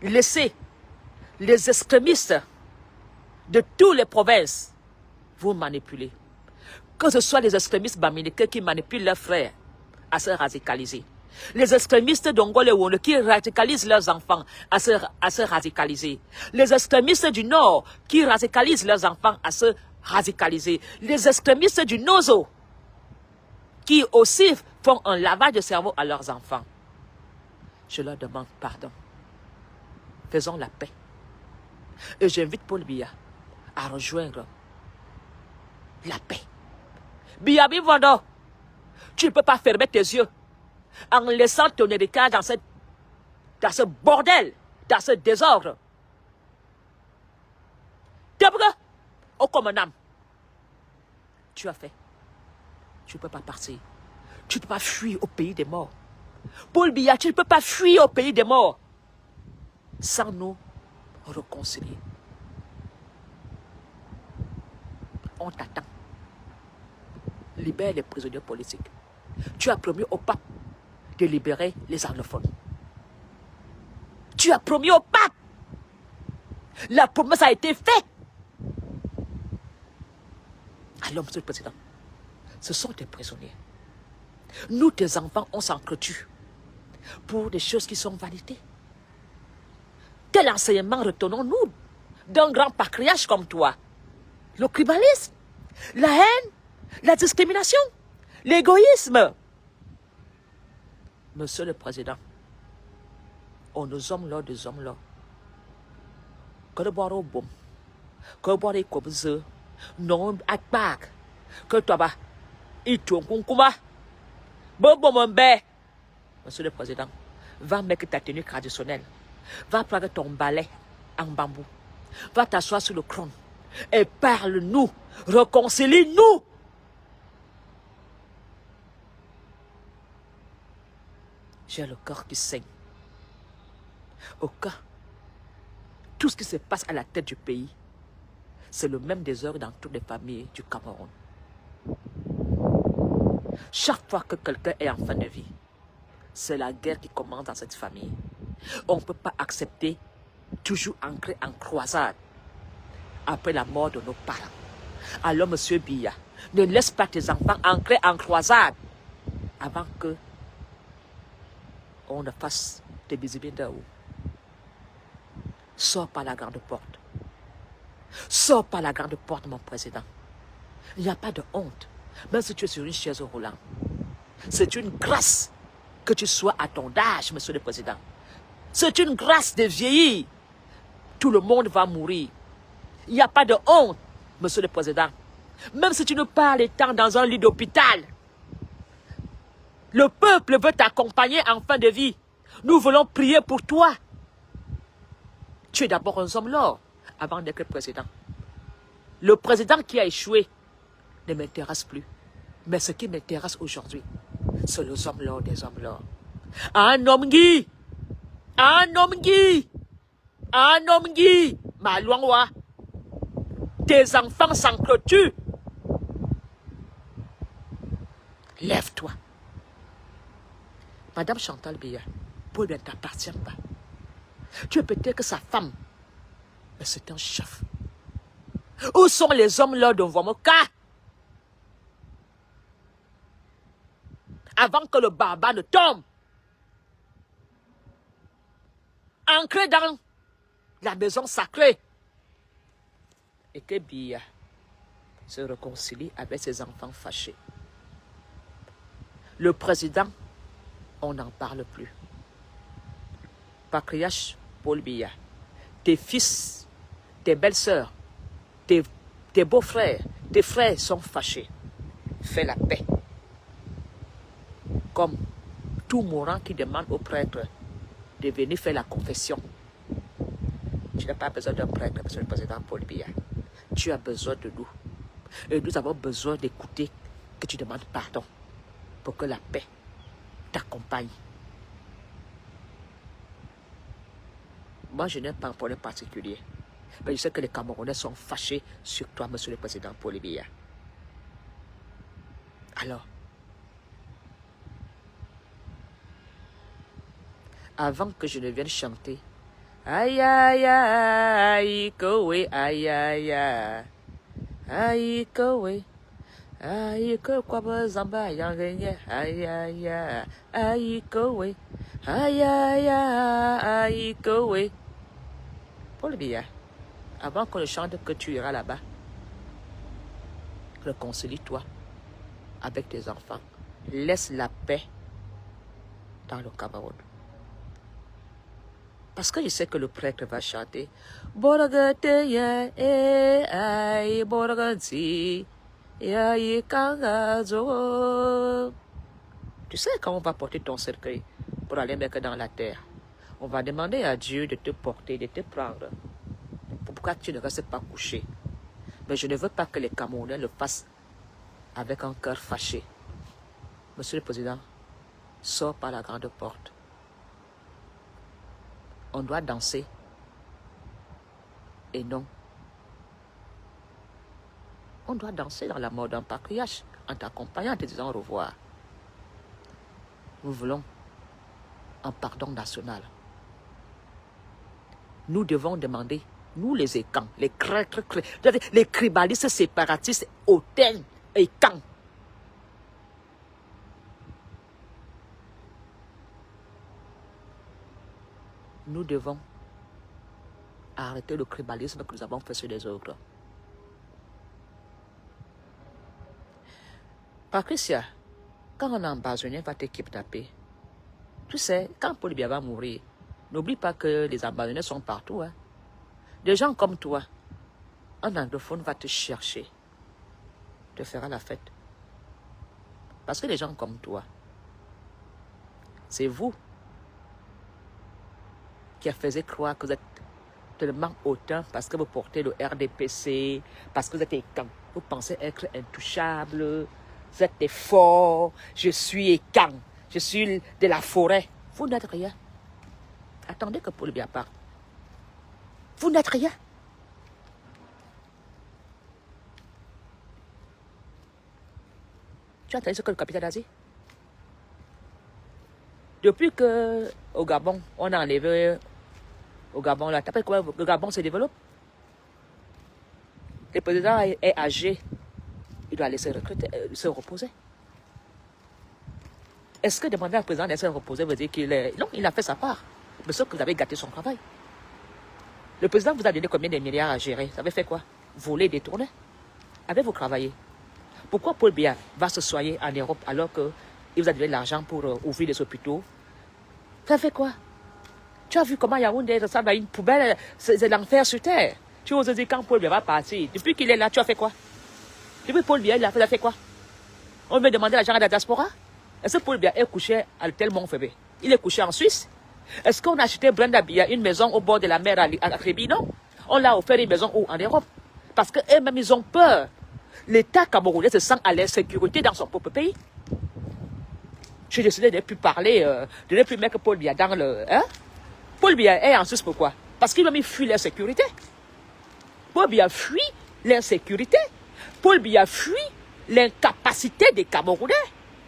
[SPEAKER 1] laisser les extrémistes de toutes les provinces vous manipuler. Que ce soit les extrémistes bamileke qui manipulent leurs frères à se radicaliser. Les extrémistes d'Ongolé-Wondo qui radicalisent leurs enfants à se radicaliser. Les extrémistes du Nord qui radicalisent leurs enfants à se radicaliser. Les extrémistes du Nozo qui aussi font un lavage de cerveau à leurs enfants. Je leur demande pardon. Faisons la paix. Et j'invite Paul Biya à rejoindre la paix. Biya Bimfondo, tu ne peux pas fermer tes yeux en laissant ton héritage dans ce bordel, dans ce désordre. Debra, au commandant, tu as fait. Tu ne peux pas partir. Tu ne peux pas fuir au pays des morts. Paul Biya, tu ne peux pas fuir au pays des morts sans nous réconcilier. On t'attend. Libère les prisonniers politiques. Tu as promis au pape de libérer les anglophones. Tu as promis au pape. La promesse a été faite. Alors, monsieur le président, ce sont des prisonniers. Nous, tes enfants, on s'entretue pour des choses qui sont vanité. Quel enseignement retenons-nous d'un grand patriarche comme toi? Le tribalisme, la haine, la discrimination, l'égoïsme. Monsieur le président, on nous hommes là, des hommes là. Que le boire au bon, que le boire au cobze, Non, attaque. Que toi, bah, il tourne kuma. Bon, mon bé. Monsieur le Président, va mettre ta tenue traditionnelle. Va prendre ton balai en bambou. Va t'asseoir sur le trône et parle-nous. Réconcilie-nous. J'ai le cœur qui saigne. Au cas, tout ce qui se passe à la tête du pays, c'est le même désordre dans toutes les familles du Cameroun. Chaque fois que quelqu'un est en fin de vie, c'est la guerre qui commence dans cette famille. On ne peut pas accepter toujours ancré en croisade après la mort de nos parents. Alors, monsieur Biya, ne laisse pas tes enfants ancrés en croisade avant que on ne fasse des bisibines de haut. Sors par la grande porte. Sors par la grande porte, mon président. Il n'y a pas de honte, même si tu es sur une chaise roulante. C'est une grâce que tu sois à ton âge, monsieur le président. C'est une grâce de vieillir. Tout le monde va mourir. Il n'y a pas de honte, monsieur le président. Même si tu ne parles étant dans un lit d'hôpital, le peuple veut t'accompagner en fin de vie. Nous voulons prier pour toi. Tu es d'abord un homme lord avant d'être président. Le président qui a échoué ne m'intéresse plus. Mais ce qui m'intéresse aujourd'hui, c'est les hommes lords des hommes lords. Un homme Guy, Malouangwa, tes enfants s'entretuent. Lève-toi. Madame Chantal Biya, Paul ne t'appartient pas. Tu es peut-être que sa femme, mais c'est un chef. Où sont les hommes lors de Vomoka? Avant que le barbare ne tombe. Ancré dans la maison sacrée. Et que Biya se réconcilie avec ses enfants fâchés. Le président, on n'en parle plus. Patriarche Paul Biya, tes fils, tes belles-sœurs, tes beaux-frères, tes frères sont fâchés. Fais la paix. Comme tout mourant qui demande au prêtre de venir faire la confession. Tu n'as pas besoin d'un prêtre, monsieur le président Paul Biya. Tu as besoin de nous. Et nous avons besoin d'écouter que tu demandes pardon pour que la paix t'accompagne. Moi, je n'ai pas un problème particulier. Mais je sais que les Camerounais sont fâchés sur toi, monsieur le président Paul Biya. Alors, avant que je ne vienne chanter, aïe aïe aïe, kowe, aïe aïe aïe, aïe kowe, aïe que quoi zamba yangenye, aïe aïe aïe, aïe kowe, aïe aïe aïe kowe. Paul Biya, avant qu'on ne chante que tu iras là-bas, réconcilie-toi avec tes enfants. Laisse la paix dans le Cameroun. Parce que je sais que le prêtre va chanter. Tu sais, quand on va porter ton cercueil pour aller mettre dans la terre, on va demander à Dieu de te porter, de te prendre. Pourquoi tu ne restes pas couché? Mais je ne veux pas que les Camerounais le fassent avec un cœur fâché. Monsieur le Président, sors par la grande porte. On doit danser et non. On doit danser dans la mort d'un patriarche en t'accompagnant, en te disant au revoir. Nous voulons un pardon national. Nous devons demander, nous les écans, les tribalistes séparatistes, hautains et camps. Nous devons arrêter le tribalisme que nous avons fait sur les autres. Patricia, quand un ambassadeur va te kidnapper, tu sais, quand Paul Biya va mourir, n'oublie pas que les ambassadeurs sont partout. Hein. Des gens comme toi, un anglophone va te chercher, te fera la fête. Parce que les gens comme toi, c'est vous qui a fait croire que vous êtes tellement hautain parce que vous portez le RDPC, parce que vous êtes écan. Vous pensez être intouchable, vous êtes fort, je suis écan, je suis de la forêt. Vous n'êtes rien. Attendez que Paul Biya parle. Vous n'êtes rien. Tu as entendu ce que le capitaine a dit? Depuis que au Gabon, on a enlevé au Gabon, là, t'appelles comment le Gabon se développe? Le président est âgé, il doit laisser se reposer. Est-ce que demander au président de se reposer veut dire qu'il est... Non, il a fait sa part. Mais sauf que vous avez gâté son travail. Le président vous a donné combien de milliards à gérer? Vous avez fait quoi? Voler, détourner? Avez-vous travaillé? Pourquoi Paul Biya va se soigner en Europe alors qu'il vous a donné de l'argent pour ouvrir des hôpitaux? Tu as fait quoi? Tu as vu comment Yaoundé ressemble à une poubelle? C'est l'enfer sur terre. Tu oses dire quand Paul Biya va partir. Depuis qu'il est là, tu as fait quoi? Depuis Paul Biya, il a fait quoi? On veut demander l'argent à la diaspora? Est-ce que Paul Biya est couché à l'hôtel Montfébé? Il est couché en Suisse? Est-ce qu'on a acheté Brenda Biya une maison au bord de la mer à Créby? Non. On l'a offert une maison où? En Europe. Parce qu'eux-mêmes, ils ont peur. L'État camerounais se sent à l'insécurité dans son propre pays. J'ai décidé de ne plus parler, de ne plus mettre Paul Biya dans le... Hein? Paul Biya est en Suisse pourquoi? Parce qu'il même fuit l'insécurité. Paul Biya fuit l'insécurité. Paul Biya fuit l'incapacité des Camerounais.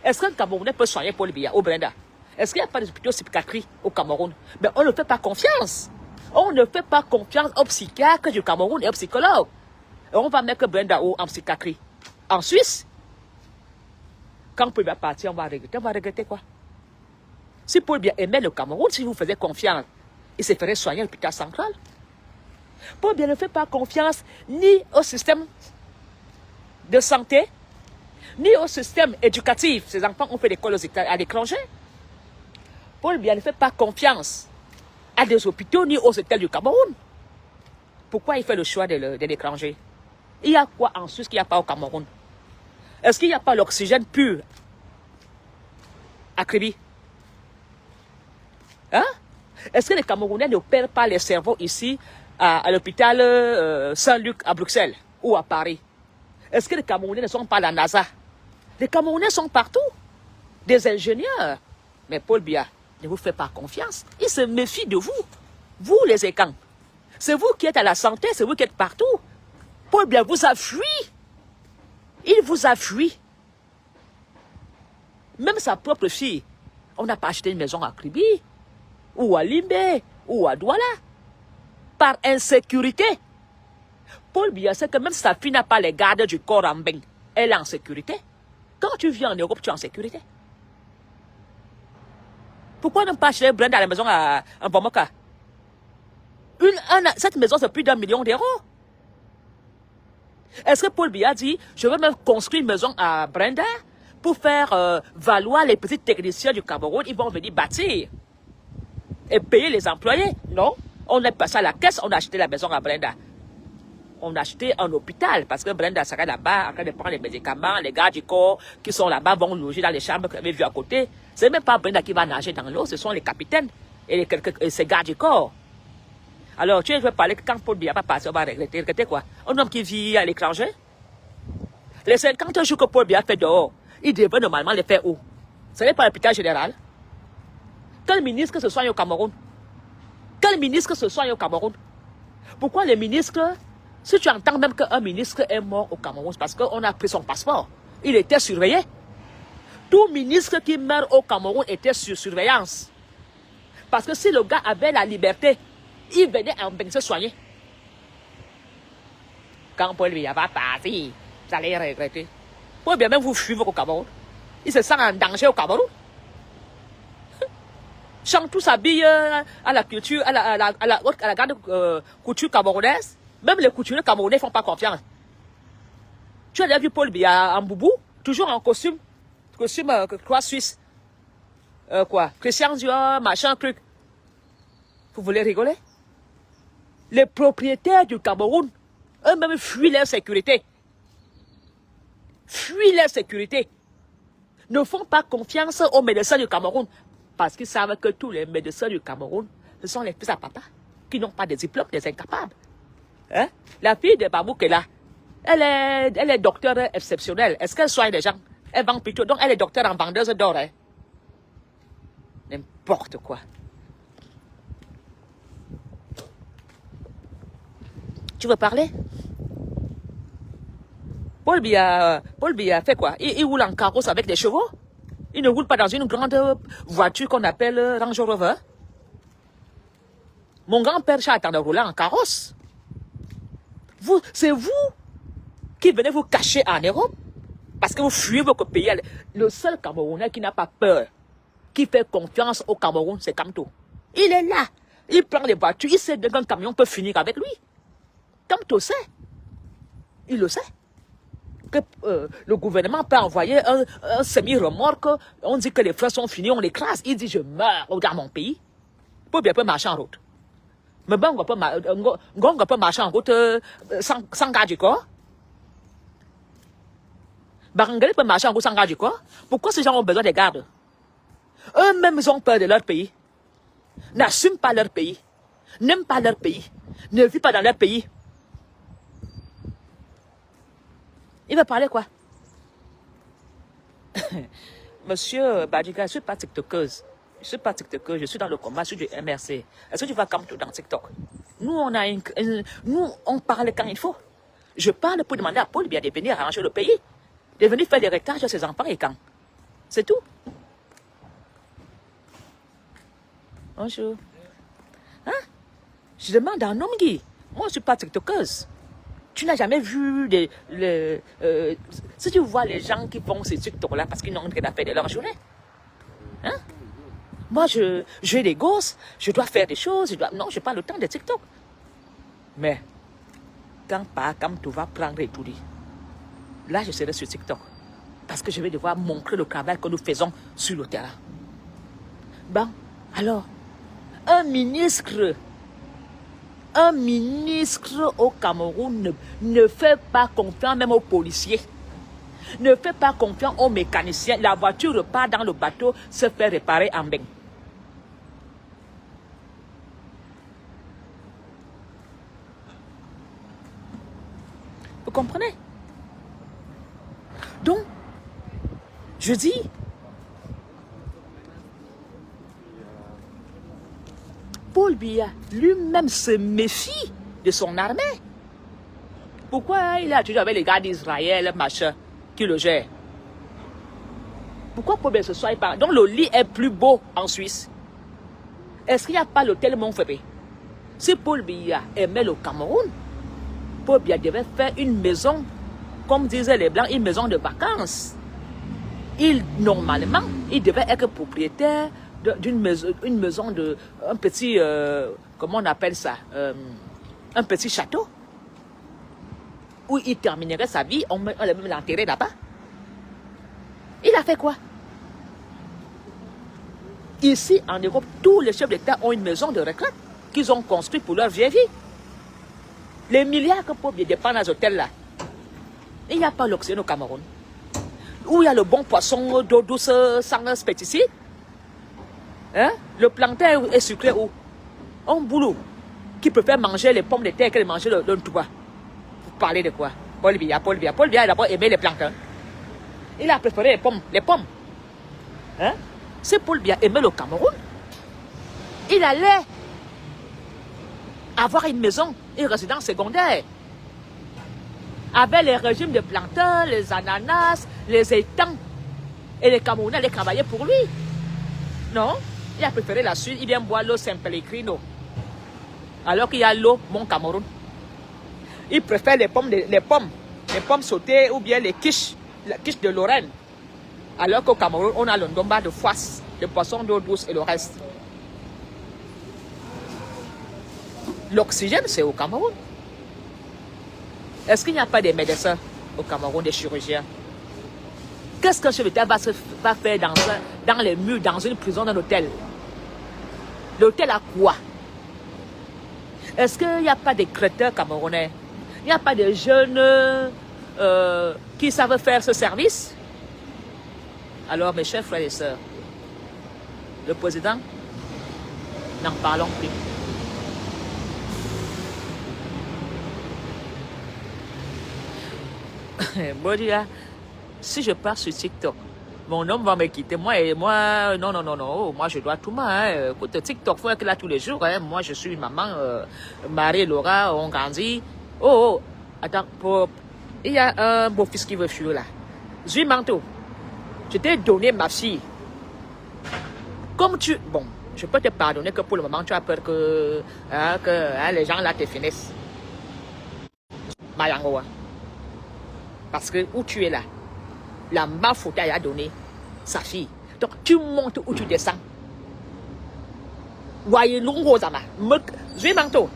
[SPEAKER 1] Est-ce qu'un Camerounais peut soigner Paul Biya au Brenda? Est-ce qu'il n'y a pas d'hôpitaux psychiatriques au Cameroun? Mais on ne fait pas confiance. On ne fait pas confiance aux psychiatres du Cameroun et aux psychologues. Et on va mettre Brenda en psychiatrie. En Suisse, quand Paul Biya partir, on va regretter. On va regretter quoi? Si Paul Biya aimait le Cameroun, si vous faisiez confiance, il se ferait soigner à l'hôpital central. Paul Biya ne fait pas confiance ni au système de santé, ni au système éducatif. Ses enfants ont fait l'école à l'étranger. Paul Biya ne fait pas confiance à des hôpitaux ni aux hôtels du Cameroun. Pourquoi il fait le choix de l'étranger? Il y a quoi en Suisse qu'il n'y a pas au Cameroun? Est-ce qu'il n'y a pas l'oxygène pur à Créby? Hein? Est-ce que les Camerounais ne perdent pas les cerveaux ici à l'hôpital Saint-Luc à Bruxelles ou à Paris? Est-ce que les Camerounais ne sont pas à la NASA? Les Camerounais sont partout. Des ingénieurs. Mais Paul Biya ne vous fait pas confiance. Il se méfie de vous. Vous, les écans. C'est vous qui êtes à la santé, c'est vous qui êtes partout. Paul Biya vous a fui. Il vous a fui. Même sa propre fille. On n'a pas acheté une maison à Kribi, ou à Limbe, ou à Douala. Par insécurité. Paul Biya sait que même sa fille n'a pas les gardes du corps en bain. Elle est en sécurité. Quand tu viens en Europe, tu es en sécurité. Pourquoi ne pas acheter Brenda à la maison à Bomoka? Cette maison, c'est plus d'1 million d'euros. Est-ce que Paul Biya dit, je veux même construire une maison à Brenda pour faire valoir les petits techniciens du Cameroun, ils vont venir bâtir et payer les employés? Non. On est passé à la caisse, on a acheté la maison à Brenda. On a acheté un hôpital parce que Brenda serait là-bas en train de prendre les médicaments. Les gars du corps qui sont là-bas vont loger dans les chambres que vous avez vues à côté. Ce n'est même pas Brenda qui va nager dans l'eau, ce sont les capitaines et ces gars du corps. Alors, tu veux parler que quand Paul Biya va passer, on va regretter. Regretter quoi? Un homme qui vit à l'étranger? Les 50 jours que Paul Biya fait dehors, il devrait normalement les faire où? Ce n'est pas l'hôpital général. Quel ministre que ce soit au Cameroun? Quel ministre que ce soit au Cameroun? Pourquoi les ministres, si tu entends même qu'un ministre est mort au Cameroun, c'est parce qu'on a pris son passeport. Il était surveillé. Tout ministre qui meurt au Cameroun était sur surveillance. Parce que si le gars avait la liberté, il venait en bain se soigner. Quand Paul Biya va partir, vous allez regretter. Paul Biya même vous suivre au Cameroun. Il se sent en danger au Cameroun. Chantou s'habille à la culture, à la grande couture camerounaise. Même les couturiers camerounais ne font pas confiance. Tu as déjà vu Paul Biya en boubou, toujours en costume croix suisse. Quoi? Christian Dior, machin, truc. Vous voulez rigoler? Les propriétaires du Cameroun Eux-mêmes fuient leur sécurité. Fuient leur sécurité. Ne font pas confiance aux médecins du Cameroun. Parce qu'ils savent que tous les médecins du Cameroun, ce sont les fils à papa qui n'ont pas de diplôme, des incapables. Hein? La fille de Babouk est là. Elle est docteure exceptionnelle. Est-ce qu'elle soigne les gens? Elle vend plutôt. Donc elle est docteure en vendeuse d'or. Hein? N'importe quoi. Tu veux parler? Paul Biya fait quoi? Il roule en carrosse avec des chevaux? Il ne roule pas dans une grande voiture qu'on appelle Range Rover? Mon grand-père Charles de rouler en carrosse. C'est vous qui venez vous cacher en Europe parce que vous fuyez votre pays. Le seul Camerounais qui n'a pas peur, qui fait confiance au Cameroun, c'est Kamto. Il est là. Il prend les voitures. Il sait qu'un camion peut finir avec lui. Kamto sait. Il le sait. Que le gouvernement peut envoyer un semi-remorque. On dit que les frais sont finis, on l'écrase. Il dit, je meurs, regarde mon pays. Pour bien peut marcher en route. Mais bon, on peut marcher en route sans garde du corps. Barangale peut marcher en route sans garde du corps. Pourquoi ces gens ont besoin des gardes? Eux-mêmes, ils ont peur de leur pays. N'assument pas leur pays. N'aiment pas leur pays. Ne vivent pas dans leur pays. Il va parler quoi? Monsieur Badjiga, je ne suis pas tiktokeuse. Je ne suis pas tiktokeuse, je suis dans le combat, je suis du MRC. Est-ce que tu vas comme tout dans TikTok? Nous, on parle quand il faut. Je parle pour demander à Paul Biya de venir arranger le pays. De venir faire des retages à ses enfants et quand? C'est tout. Bonjour. Hein? Je demande à un homme Guy. Moi, je ne suis pas tiktokeuse. Tu n'as jamais vu si tu vois les gens qui font ces TikTok-là parce qu'ils n'ont rien à faire de leur journée. Hein? Moi, j'ai des gosses, je dois faire des choses, non, je n'ai pas le temps de TikTok. Mais, quand tu vas prendre et tout dit, là, je serai sur TikTok. Parce que je vais devoir montrer le travail que nous faisons sur le terrain. Bon, alors, un ministre au Cameroun ne fait pas confiance même aux policiers. Ne fait pas confiance aux mécaniciens. La voiture repart dans le bateau, se fait réparer en bain. Vous comprenez? Donc, je dis, Paul Biya lui-même se méfie de son armée. Pourquoi il a toujours avec les gars d'Israël, machin, qui le gèrent? Pourquoi Paul Biya se soit pas? Donc le lit est plus beau en Suisse. Est-ce qu'il n'y a pas l'hôtel Montfébé? Si Paul Biya aimait le Cameroun, Paul Biya devait faire une maison, comme disaient les Blancs, une maison de vacances. Normalement, il devait être propriétaire d'une maison, un petit, comment on appelle ça, un petit château, où il terminerait sa vie, on l'enterrait là-bas. Il a fait quoi? Ici, en Europe, tous les chefs d'État ont une maison de retraite qu'ils ont construite pour leur vieille vie. Les milliards que Paul Biya dépensent dans les hôtels là, il n'y a pas l'oxygène au Cameroun. Où il y a le bon poisson d'eau douce sans pesticides. Hein? Le plantain est sucré où? Un boulot qui préfère manger les pommes de terre que de manger le toit. Vous parlez de quoi? Paul Biya a d'abord aimé les plantains. Il a préféré les pommes. Hein? Si Paul Biya aimait le Cameroun, il allait avoir une maison, une résidence secondaire. Avec les régimes de plantains, les ananas, les étangs. Et les Camerounais allaient travailler pour lui. Non? Il a préféré la Suisse, il vient boire l'eau Saint-Pellegrino. Alors qu'il y a l'eau Mont Cameroun. Il préfère les pommes sautées ou bien les quiches de Lorraine. Alors qu'au Cameroun, on a le ndomba de foisse, de poisson d'eau douce et le reste. L'oxygène, c'est au Cameroun. Est-ce qu'il n'y a pas des médecins au Cameroun, des chirurgiens? Qu'est-ce qu'un chef d'État va faire dans les murs, dans une prison, dans un hôtel? L'hôtel a quoi? Est-ce qu'il n'y a pas des créteurs camerounais? Il n'y a pas de jeunes qui savent faire ce service. Alors, mes chers frères et sœurs, le président, n'en parlons plus. Moi, je dis, si je pars sur TikTok, mon homme va me quitter. Moi, non. Oh, moi, je dois tout moi. Hein. Écoute, TikTok, il faut être là tous les jours. Hein. Moi, je suis une maman, Marie, Laura, on grandit. Oh, attends, il y a un beau-fils qui veut fuir là. Zui Manteau, je t'ai donné ma fille. Comme tu... Bon, je peux te pardonner que pour le moment, tu as peur que les gens là te finissent. Mayangoa. Parce que où tu es là, la Mafouta a donné sa fille. Donc tu montes ou tu descends. Voyez l'ongo zama. Zui Manteau.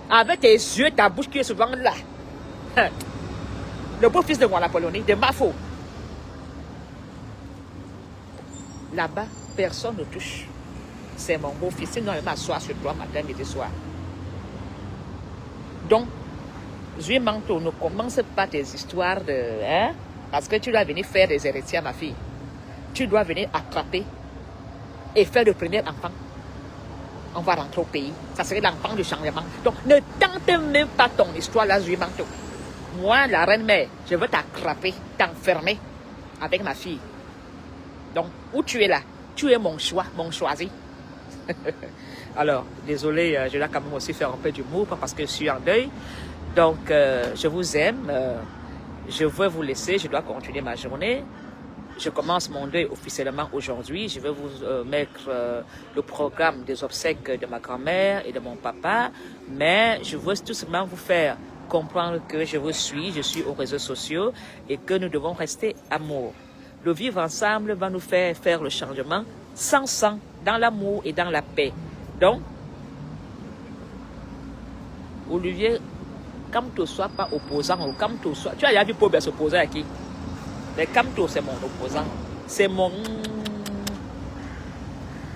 [SPEAKER 1] Avec tes yeux, ta bouche qui est souvent là. Le beau-fils de la Polonie, de Mafou. Là-bas, personne ne touche. C'est mon beau-fils. Sinon, il m'assoit sur toi matin, midi, soir. Donc, Zui Manteau, ne commence pas tes histoires de... Hein, parce que tu dois venir faire des héritiers à ma fille. Tu dois venir attraper et faire le premier enfant. On va rentrer au pays. Ça serait l'enfant du changement. Donc, ne tente même pas ton histoire là, Zui Manteau. Moi, la reine-mère, je veux t'attraper, t'enfermer avec ma fille. Donc, où tu es là, tu es mon choix, mon choisi. Alors, désolé, je dois quand même aussi faire un peu d'humour parce que je suis en deuil. Donc, je vous aime. Je veux vous laisser, je dois continuer ma journée. Je commence mon deuil officiellement aujourd'hui. Je vais vous mettre le programme des obsèques de ma grand-mère et de mon papa. Mais je veux tout simplement vous faire comprendre que je vous suis, je suis aux réseaux sociaux et que nous devons rester amour. Le vivre ensemble va nous faire le changement sans sang, dans l'amour et dans la paix. Donc, Olivier, comme tu ne sois pas opposant, ou comme tu sois... Tu as déjà vu Paul s'opposer à qui? Mais comme tu c'est mon opposant. C'est mon...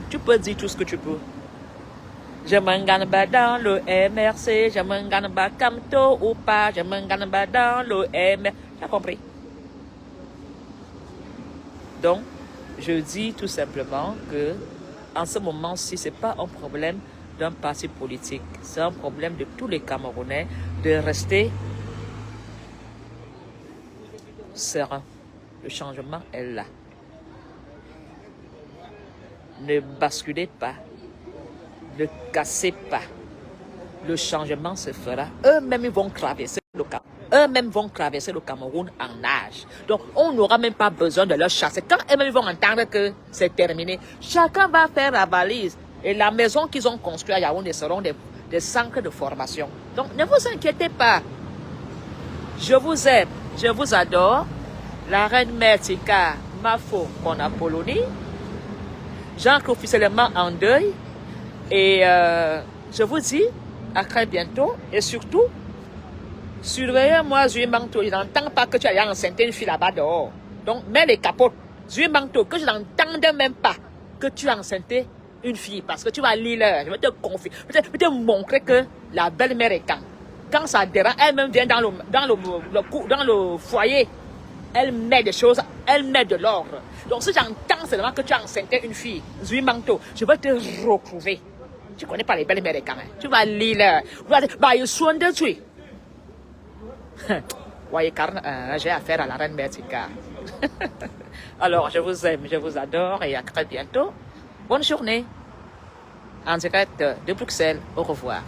[SPEAKER 1] Tu peux dire tout ce que tu peux. Je m'en gagne pas dans le MRC, je m'en gagne pas comme toi ou pas, je m'en gagne pas dans le MRC. Tu as compris? Donc, je dis tout simplement que en ce moment-ci, ce n'est pas un problème d'un parti politique, c'est un problème de tous les Camerounais de rester serein. Le changement est là. Ne basculez pas. Ne cassez pas. Le changement se fera. Eux-mêmes vont traverser le Cameroun. Eux-mêmes vont traverser le Cameroun en nage. Donc, on n'aura même pas besoin de leur chasser. Quand eux-mêmes vont entendre que c'est terminé, chacun va faire la valise. Et la maison qu'ils ont construite à Yaoundé seront des centres de formation. Donc, ne vous inquiétez pas. Je vous aime. Je vous adore. La reine mère Tika Mafo Polonie. J'entre officiellement en deuil. Et je vous dis à très bientôt. Et surtout, surveillez-moi, Zui Manteau. Je n'entends pas que tu as enceinté une fille là-bas dehors. Donc, mets les capotes. Zui Manteau, que je n'entendais même pas que tu as enceinté une fille. Parce que tu vas lire l'heure. Je vais te confier. Je vais te montrer que la belle-mère est quand ça dérange, elle-même vient dans le foyer. Elle met des choses, elle met de l'ordre. Donc, si j'entends seulement que tu as enceinté une fille, Zui Manteau, je vais te retrouver. Tu connais pas les belles-mères des camins. Tu vas lire l'heure. Bah, ils sont de tuer. Voyez, car j'ai affaire à la reine Bertika. Alors, je vous aime, je vous adore et à très bientôt. Bonne journée. En direct de Bruxelles. Au revoir.